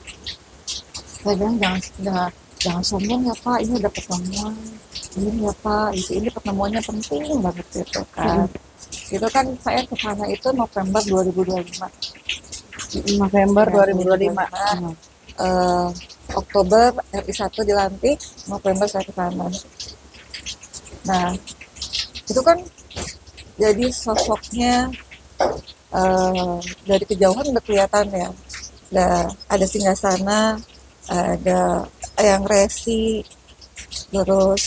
saya bilang jangan sombong ya Pak, ini ada pertemuan. Ini ya Pak, ini pertemuannya penting banget gitu kan. Itu kan saya ke sana itu November 2025. November Ya, 2025. Oktober RI1 dilantik, November saya ke sana. Nah, itu kan jadi sosoknya dari kejauhan udah kelihatan ya. Ada singgasana, ada yang resi, terus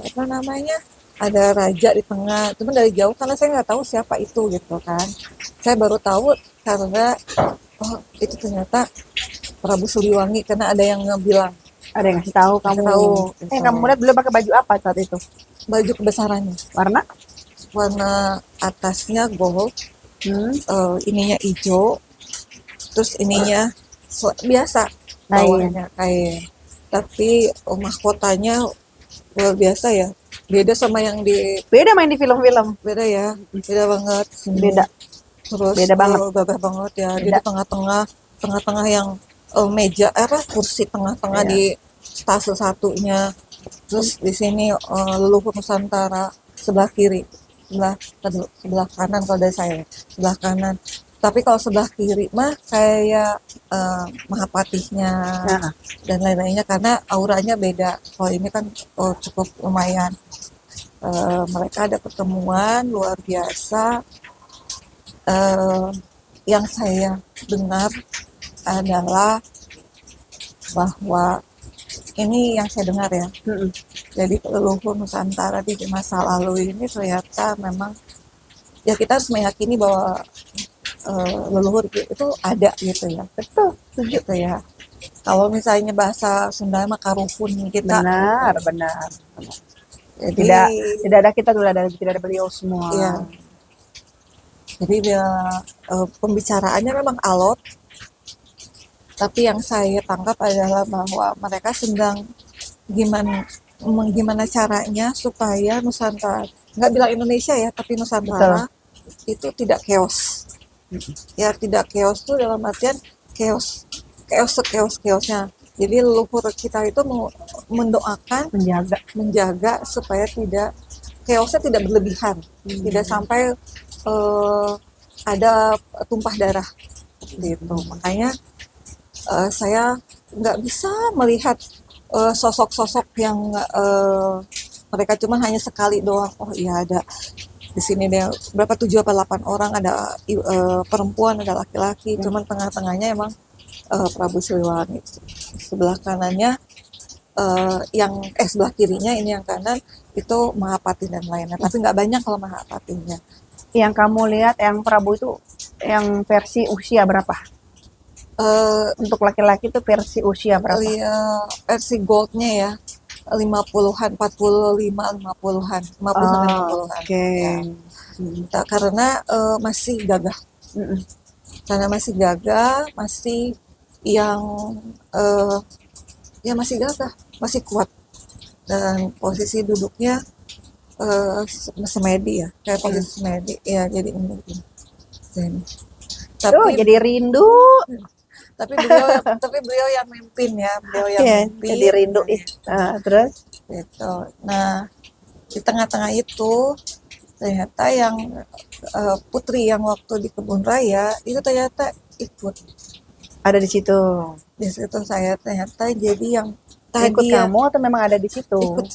apa namanya? Ada raja di tengah. Cuma dari jauh karena saya nggak tahu siapa itu gitu kan. Saya baru tahu karena itu ternyata Prabu Siliwangi karena ada yang bilang. Ada yang ngasih tahu kamu. Kamu lihat beliau pakai baju apa saat itu? Baju kebesarannya. Warna atasnya gold, ininya hijau, terus ininya biasa, bawahnya kain. Tapi mahkotanya luar biasa ya. Beda sama yang beda main di film-film. Beda ya, beda banget. Beda. Terus beda banget. Gagah banget ya. Di tengah-tengah yang meja kursi tengah-tengah di stase satunya. Terus di sini leluhur Nusantara sebelah kiri, sebelah kanan kalau dari saya, sebelah kanan. Tapi kalau sebelah kiri mah kayak Mahapatihnya dan lain-lainnya karena auranya beda. Kalau ini kan cukup lumayan. Mereka ada pertemuan luar biasa. Yang saya dengar adalah bahwa ini yang saya dengar ya. Jadi leluhur Nusantara di masa lalu ini ternyata memang ya kita harus meyakini bahwa leluhur itu ada gitu ya. Betul, setuju gitu ya. Kalau misalnya bahasa Sunda mah karuhun kita. Benar. Jadi tidak ada kita, tidak ada beliau semua. Iya. Jadi pembicaraannya memang alot. Tapi yang saya tangkap adalah bahwa mereka sedang gimana caranya supaya Nusantara, nggak bilang Indonesia ya, tapi Nusantara itu tidak chaos. Ya tidak chaos tuh dalam artian chaosnya. Jadi leluhur kita itu mendoakan, menjaga supaya chaosnya tidak berlebihan, tidak sampai ada tumpah darah gitu. Makanya saya nggak bisa melihat sosok-sosok yang mereka cuma hanya sekali doang. Oh iya ada di sini deh berapa 7 atau 8 orang, ada perempuan, ada laki-laki. Cuman tengah-tengahnya emang Prabu Siliwangi. Sebelah kanannya sebelah kirinya ini yang kanan itu Mahapati dan lainnya. Tapi nggak banyak kalau Mahapatinya. Yang kamu lihat yang Prabu itu yang versi usia berapa? Untuk laki-laki itu versi usia berapa? Versi goldnya ya. 50-an, 45, 50-an, 50 sampai Oh, 50-an. oke. Ya. Karena masih gagah. Mm-mm. Karena masih gagah, masih yang eh, ya masih gagah, masih kuat. Dan posisi duduknya semedi ya, kayak Mm. posisi semedi. Ya, jadi ini. Ini. Tuh, Tapi jadi rindu. tapi beliau yang mimpin ya, beliau yang Ya, jadi mimpin rindu ih. gitu. Terus? Gitu. Nah, di tengah-tengah itu ternyata yang putri yang waktu di kebun raya itu ternyata ikut. Ada di situ. Di situ saya ternyata jadi yang Ikut tadi ya kamu atau memang ada di situ? ikut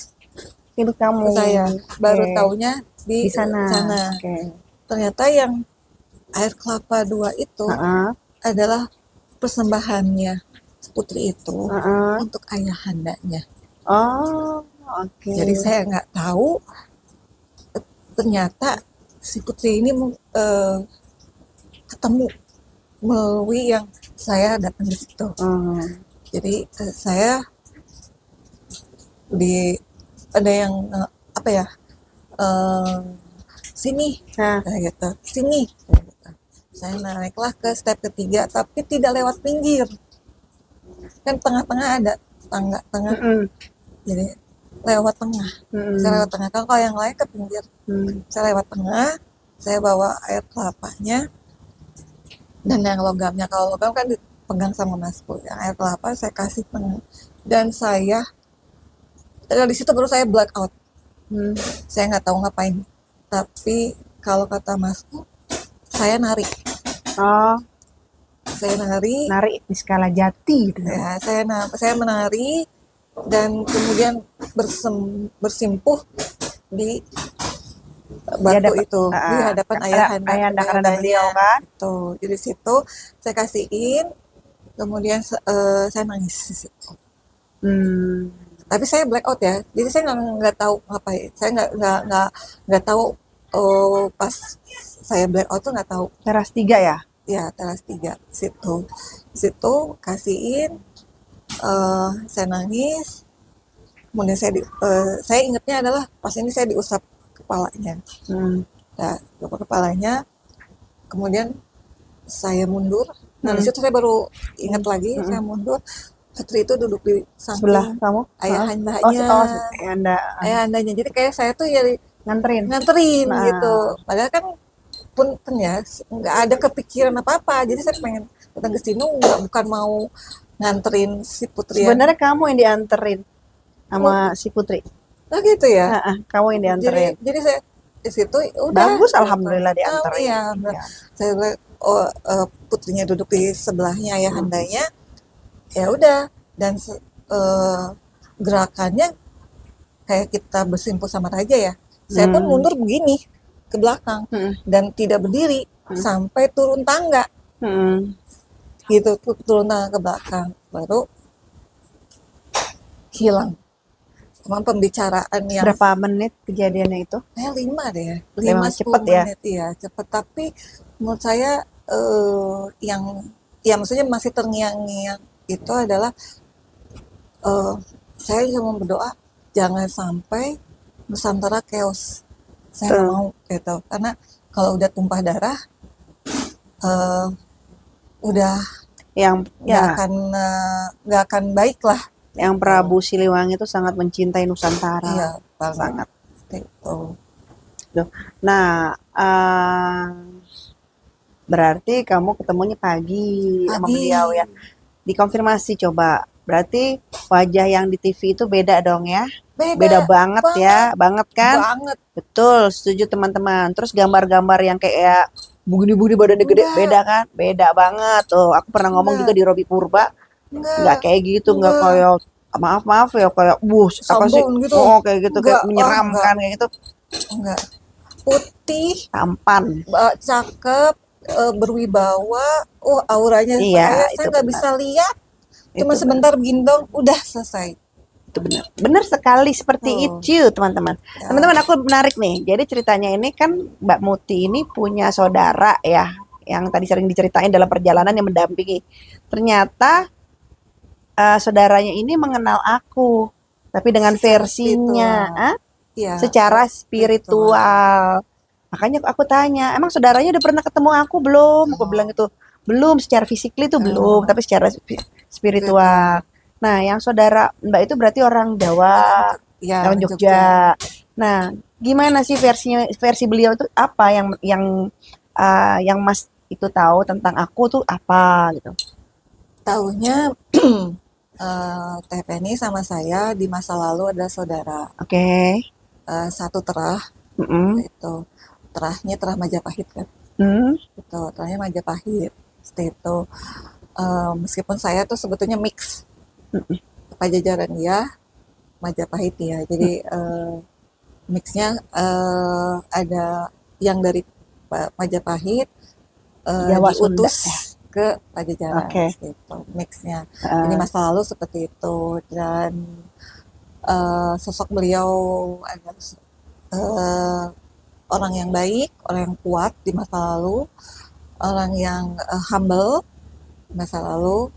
Ikut kamu. saya, Oke. baru taunya di Di sana. sana. Oke. Ternyata yang air kelapa 2 itu Heeh. adalah persembahannya putri itu Heeh. untuk ayahandanya. Oh, oke. Jadi saya nggak tahu ternyata si putri ini ketemu melalui yang saya datang di situ. Hmm. Jadi saya di ada yang apa ya, eh, sini Nah, kayak gitu, sini kayak gitu. Saya naiklah ke step ketiga tapi tidak lewat pinggir, kan tengah-tengah ada tangga tengah, mm-mm. jadi lewat tengah. Saya Mm-mm. lewat tengah, kalau yang lain ke pinggir, Mm. saya lewat tengah. Saya bawa air kelapanya dan yang logamnya, kalau logam kan dipegang sama masku, yang air kelapa saya kasih tengah. Dan saya di situ baru saya black out. Hmm. Saya nggak tahu ngapain, tapi kalau kata masku saya nari. Oh, Saya nari, nari di skala jati gitu. ya saya menari dan kemudian bersimpuh di Dia batu dapat itu di hadapan ayahanda ayahanda karena ada ayahandanya beliau kan. itu. Jadi situ saya kasihin, kemudian saya nangis di situ. Hmm. Tapi saya black out ya, jadi saya nggak tahu ngapain. Saya nggak tahu, pas saya black out tuh nggak tahu. Teras 3 ya? Ya, teras 3 situ kasihin, saya nangis. Kemudian saya ingatnya adalah pas ini saya diusap kepalanya. Hmm. Nah, kepalanya, kemudian saya mundur. Nah, di Hmm. situ saya baru ingat lagi, Hmm. saya mundur. Putri itu duduk di Sebelah samping kamu? Heeh. Oh, ayahandanya, oh, ayahanda ayahandanya. Jadi kayak saya tuh jadi nganterin. nganterin gitu. Nah, Padahal kan punten ya, nggak ada kepikiran apa-apa. Jadi saya pengen datang ke sini bukan mau nganterin si Putri yang, sebenarnya kamu yang dianterin sama oh, si Putri. nah gitu ya. Kamu yang dianterin. Jadi saya di situ ya udah Bagus, gitu. alhamdulillah Oh, dianterin. iya, Iya. saya bilang, oh, putrinya duduk di sebelahnya ayahandanya, ya udah. Dan gerakannya kayak kita bersimpuh sama raja ya. Saya pun Hmm. mundur begini ke belakang Hmm. dan tidak berdiri sampai turun tangga Hmm. gitu, turun tangga ke belakang baru hilang. Emang pembicaraan yang Berapa menit kejadiannya itu? 5 deh ya, 5 Memang 10 cepet ya. menit ya, cepet. Tapi menurut saya yang ya maksudnya masih terngiang-ngiang itu adalah, eh, saya cuma berdoa jangan sampai Nusantara chaos. Saya nggak Tuh. mau gitu, karena kalau udah tumpah darah, eh, udah Yang nggak ya, akan baik lah. yang Prabu Siliwangi itu sangat mencintai Nusantara. Iya, banget Sangat. gitu. Tuh. Nah, berarti kamu ketemunya pagi sama Pagi beliau ya. Dikonfirmasi coba. Berarti wajah yang di TV itu beda dong ya? Beda beda banget ya, banget kan? banget. Betul, setuju teman-teman. Terus gambar-gambar yang kayak begini-begini badannya gede, Enggak, beda kan? Beda banget tuh. Aku pernah ngomong juga enggak, di Robi Purba, nggak enggak, kayak gitu, nggak enggak. kayak maaf ya kayak apa sih? Sombong gitu. Oh, kayak gitu kayak Enggak, enggak, menyeramkan kayak gitu, enggak. Putih, tampan. cakep, berwibawa. Oh, auranya Iya, saya itu nggak benar. bisa lihat. Cuma Itu benar. sebentar gendong, udah selesai. Itu benar. Benar sekali seperti Tuh, itu, teman-teman. ya. Teman-teman, aku menarik nih. Jadi ceritanya ini kan Mbak Muti ini punya saudara ya, yang tadi sering diceritain dalam perjalanan yang mendampingi. Ternyata saudaranya ini mengenal aku. tapi dengan secara versinya, spiritual. Iya, secara spiritual. Makanya aku tanya, emang saudaranya udah pernah ketemu aku belum? Aku bilang gitu, belum. Secara fisikly itu belum, tapi secara spiritual. Nah, yang saudara Mbak itu berarti orang Jawa, Ya, orang Jogja. Nah, gimana sih versi beliau itu apa yang Mas itu tahu tentang aku tuh apa gitu? Tahunya Teh Penny sama saya di masa lalu adalah saudara. Oke. Satu terah, Mm-mm. itu terahnya terah Majapahit kan. Hmm. Itu terahnya Majapahit. Seperti itu. Meskipun saya tuh sebetulnya mix. Pajajaran ya, Majapahit ya. Jadi mixnya ada yang dari Majapahit Jawa Sunda diutus ya. ke Pajajaran Oke. gitu mixnya. Jadi Uh, masa lalu seperti itu dan sosok beliau adalah eh, orang yang baik, orang yang kuat di masa lalu, orang yang humble di masa lalu.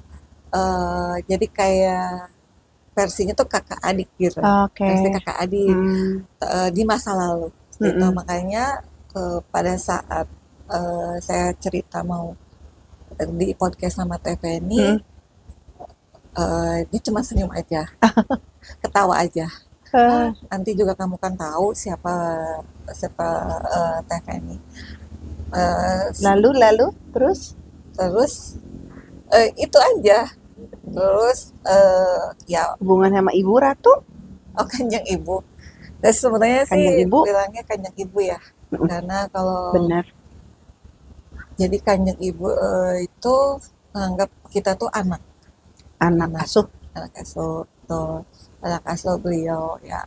Jadi kayak versinya tuh kakak adik gitu, Oke. versi kakak adik Hmm. di masa lalu. Itu Mm-mm. makanya pada saat saya cerita mau di podcast sama TVNI, Mm-mm. dia cuma senyum aja, ketawa aja. Eh, Nanti juga kamu kan tahu siapa siapa TVNI. Eh, lalu terus Terus itu aja. Terus ya, hubungan sama Ibu Ratu, oh kanjeng ibu. Dan sebenarnya sih Kanjeng Ibu. bilangnya kanjeng ibu ya, Mm-mm. karena kalau Benar, jadi kanjeng ibu itu menganggap kita tuh anak, anak anak, asuh. anak asuh, tuh anak asuh beliau ya.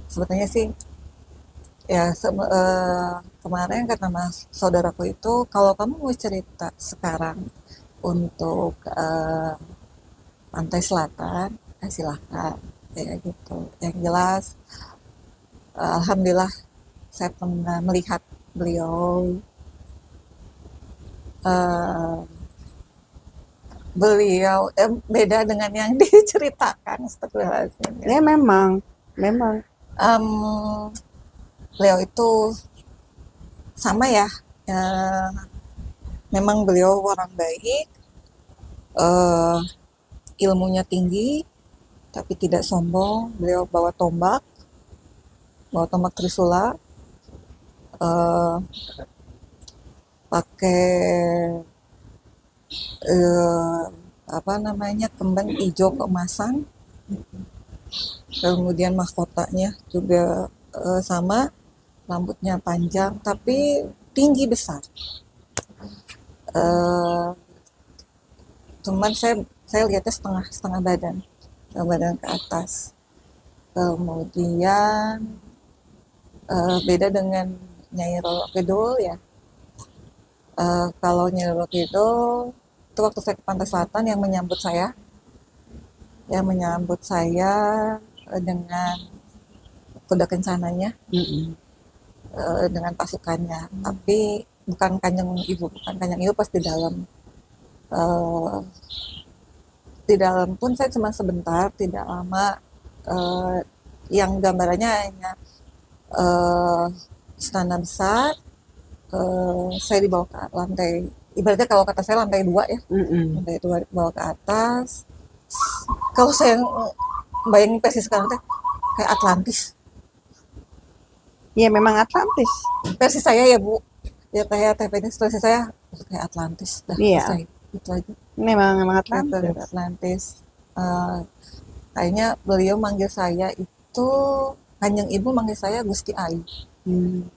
Sebetulnya sih ya kemarin kata mas saudaraku itu kalau kamu mau cerita sekarang untuk pantai selatan, silahkan kayak gitu. Yang jelas, alhamdulillah saya pernah melihat beliau, eh, beda dengan yang diceritakan. Astagfirullahaladzim, ya. Ya memang. Em, Beliau itu sama ya, eh, memang beliau orang baik, eh, ilmunya tinggi, tapi tidak sombong. Beliau bawa tombak Trisula, eh, pakai eh, apa namanya kemben hijau keemasan, kemudian mahkotanya juga sama, rambutnya panjang tapi tinggi besar. Eh, Cuman saya lihatnya setengah setengah badan ke atas. Kemudian beda dengan Nyai Roro Kidul ya. Kalau Nyai Roro Kidul itu waktu saya ke Pantai Selatan yang menyambut saya dengan kuda kencananya, Mm-mm. dengan pasukannya. Tapi bukan kanjeng ibu pas di dalam. Eh, di dalam pun saya cuma sebentar, tidak lama. Eh, yang gambarannya hanya eh, istana besar. Saya dibawa ke lantai. Ibaratnya kalau kata saya lantai 2 ya, Mm-mm. lantai 2 dibawa ke atas. Kalau saya bayangin versi sekarang teh kayak Atlantis. Ya memang Atlantis. Versi saya ya Bu, ya kayak TVN versi saya kayak Atlantis. Dah Iya, selesai itu aja. memang Gitu, Atlantis. Atlantis. Eh, Kayaknya beliau manggil saya itu Kanjeng Ibu manggil saya Gusti Ayu. Hmm.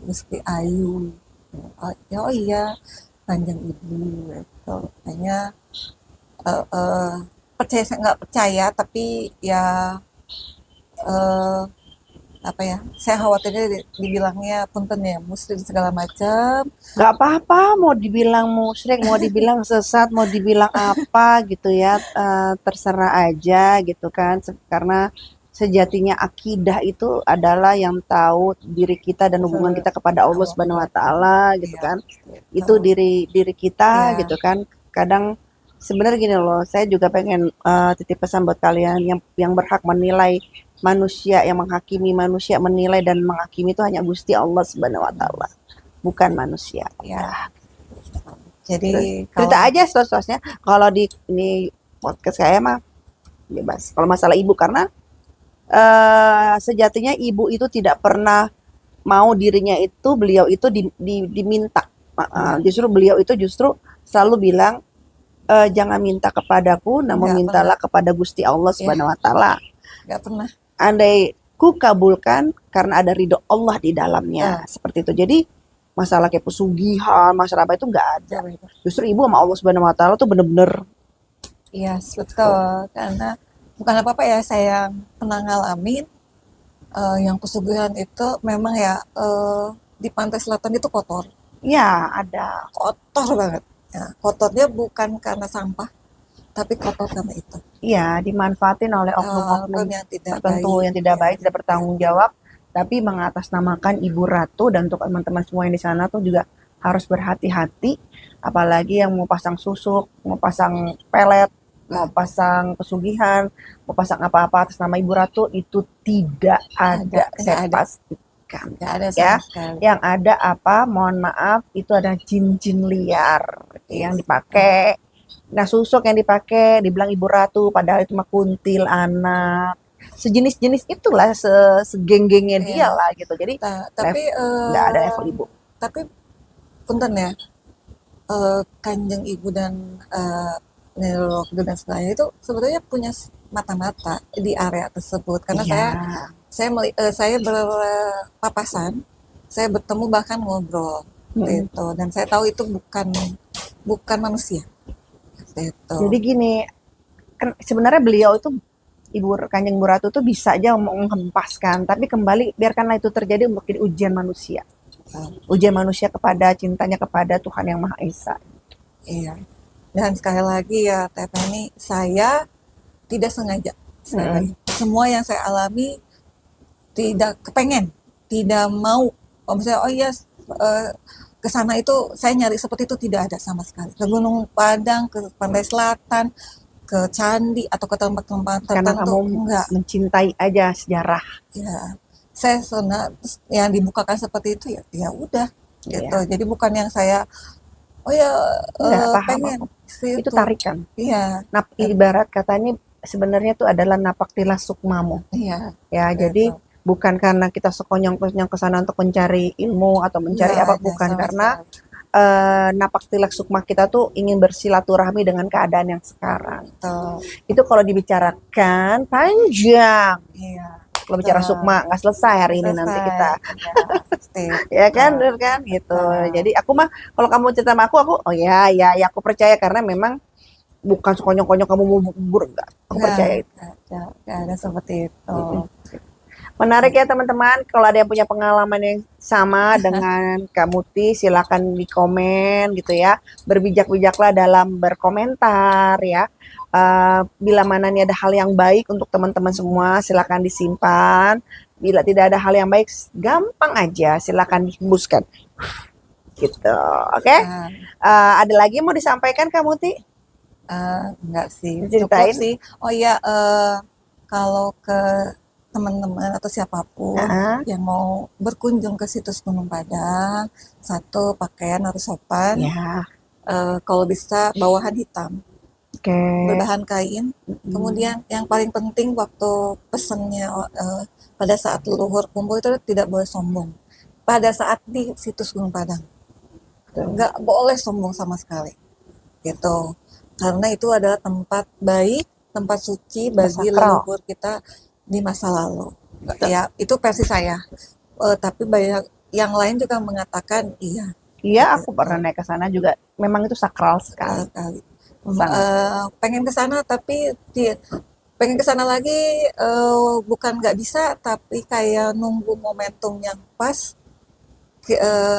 Gusti Ayu. Oh iya, Kanjeng Ibu gitu. Kayaknya eh, eh, percaya saya nggak percaya tapi ya eh, apa ya, saya khawatirnya dibilangnya punten ya muslim segala macam. Gak apa-apa, mau dibilang musyrik, mau dibilang sesat, mau dibilang apa gitu ya, terserah aja gitu kan. Karena sejatinya akidah itu adalah yang tahu diri kita dan hubungan kita kepada Allah Subhanahu wa taala gitu Iya, kan. gitu. Itu diri diri kita Iya, gitu kan. Kadang sebenarnya gini loh, saya juga pengen titip pesan buat kalian yang berhak menilai manusia, yang menghakimi manusia, menilai dan menghakimi itu hanya Gusti Allah Subhanahu wa taala, bukan manusia. Ya, Nah, jadi terus cerita kalau aja sosoknya. Kalau di ini podcast saya mah bebas. Kalau masalah ibu karena sejatinya ibu itu tidak pernah mau dirinya itu beliau itu diminta. ya, Justru beliau itu justru selalu bilang jangan minta kepadaku, namun nggak pernah, mintalah kepada Gusti Allah ya, Subhanahu wa taala. nggak pernah. Andai ku kabulkan karena ada ridho Allah di dalamnya. Eh, Seperti itu. Jadi masalah kayak pesugihan, masalah apa itu nggak ada. Jauh itu. Justru ibu sama Allah Subhanahu wa taala tuh bener-bener Iya, tuh. betul. Karena bukan apa-apa ya, saya pernah ngalamin yang pesugihan itu memang ya di pantai selatan itu kotor, Ya, ada. kotor banget. Ya, kotornya bukan karena sampah, tapi kotor karena itu. Iya, dimanfaatin oleh oknum-oknum Oknum yang tidak tertentu baik, yang tidak ya baik, tidak seperti bertanggung itu. jawab, tapi mengatasnamakan Ibu Ratu dan untuk teman-teman semua yang di sana tuh juga harus berhati-hati, apalagi yang mau pasang susuk, mau pasang pelet, mau Nah, pasang pesugihan, mau pasang apa-apa atas nama Ibu Ratu itu tidak ada, nggak saya ada, pastikan. nggak ada Ya, sama sekali. yang ada apa? Mohon maaf, itu ada jin-jin liar yang Yes, betul. dipakai. Nah, susuk yang dipakai dibilang Ibu Ratu, padahal itu mah kuntil anak. Sejenis-jenis itulah, segeng-gengnya dia Iya. lah gitu. Jadi Tapi nggak ada level ibu. tapi punten ya, Kanjeng Ibu dan Nyi Roro Kidul dan sebagainya itu sebetulnya punya mata-mata di area tersebut karena Iya. saya berpapasan, saya bertemu bahkan ngobrol seperti Mm-mm. itu dan saya tahu itu bukan bukan manusia seperti itu. Jadi gini, kan sebenarnya beliau itu Ibu Kanjeng Bu Ratu tuh bisa aja menghempaskan, tapi kembali biarkanlah itu terjadi untuk jadi ujian manusia. Ujian manusia kepada cintanya kepada Tuhan yang Maha Esa. Iya. Dan sekali lagi ya Teh Penny, saya tidak sengaja sekali Mm-mm. lagi. Semua yang saya alami tidak kepengen, tidak mau. Oh, misalnya, oh iya, eh, ke sana itu saya nyari seperti itu tidak ada sama sekali. Ke Gunung Padang, ke Pantai Selatan, ke candi atau ke tempat-tempat Karena tertentu kamu enggak. mencintai aja sejarah. Ya, saya yang dibukakan seperti itu ya, ya udah gitu. Iya, Jadi bukan yang saya, oh ya enggak paham pengen aku. Itu situ. tarikan. Iya, Ibarat katanya sebenarnya itu adalah napak tilas sukmamu. iya, Ya, jadi gitu. bukan karena kita sekonyong-konyong ke sana untuk mencari ilmu atau mencari Enggak apa, ada bukan sama karena sekali. napak tilas sukma kita tuh ingin bersilaturahmi dengan keadaan yang sekarang. Betul. Itu kalau dibicarakan panjang. Iya, Kalau bicara betul. sukma nggak selesai hari Nggak ini nanti selesai. kita. Iya, pasti Ya kan, betul. bener kan gitu. Betul. Jadi aku mah kalau kamu cerita sama aku oh ya ya ya aku percaya karena memang bukan sekonyong-konyong kamu mau bubur enggak. Aku Enggak, percaya itu. nggak ada seperti itu. Mm-mm. Menarik ya teman-teman. Kalau ada yang punya pengalaman yang sama dengan Kak Muti, silakan di komen gitu ya. Berbijak-bijaklah dalam berkomentar ya. Bila mana nih ada hal yang baik untuk teman-teman semua, silakan disimpan. Bila tidak ada hal yang baik, gampang aja, silakan dihembuskan. Gitu, oke? Okay? Ah, Ada lagi yang mau disampaikan Kak Muti? enggak sih, cukup Diceritain? sih. Oh iya, kalau ke teman-teman atau siapapun Uh-uh. yang mau berkunjung ke situs Gunung Padang, satu pakaian harus sopan, Ya, kalau bisa bawahan hitam, oke. Okay. berbahan kain. Hmm. Kemudian yang paling penting waktu pesennya pada saat leluhur kumpul itu tidak boleh sombong. Pada saat di situs Gunung Padang, nggak boleh sombong sama sekali, gitu. Karena itu adalah tempat baik, tempat suci Tempat bagi sakral. leluhur kita di masa lalu. Ya, itu versi saya. Tapi banyak yang lain juga mengatakan iya, Iya, aku begitu. pernah naik ke sana juga. Memang itu sakral sekali, Sekali. sangat. Pengen ke sana tapi pengen ke sana lagi bukan nggak bisa tapi kayak nunggu momentum yang pas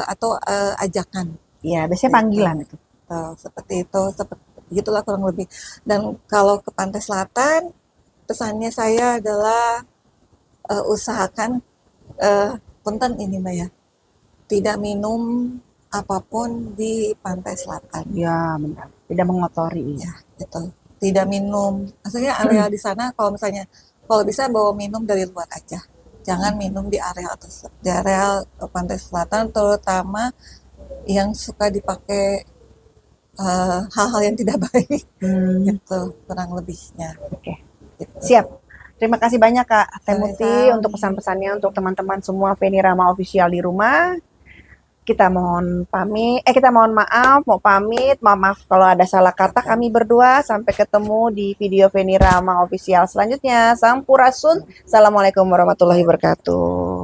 atau ajakan Iya, biasanya gitu. panggilan itu. Seperti itu, seperti gitulah kurang lebih. Dan kalau ke pantai selatan, pesannya saya adalah usahakan punten ini Mbak ya, tidak minum apapun di pantai selatan. Ya, benar. Tidak mengotori. Ya, gitu. Tidak minum. Maksudnya area di sana kalau bisa bawa minum dari luar aja. Jangan minum di area atas, di area pantai selatan, terutama yang suka dipakai hal-hal yang tidak baik, gitu kurang lebihnya. Oke. Gitu. Siap. Terima kasih banyak Kak Temuti Sama-sama. untuk pesan-pesannya untuk teman-teman semua Feni Rama Official di rumah. Kita mohon maaf, mau pamit, maaf kalau ada salah kata kami berdua. Sampai ketemu di video Feni Rama Official selanjutnya. Sampurasun. Assalamualaikum warahmatullahi wabarakatuh.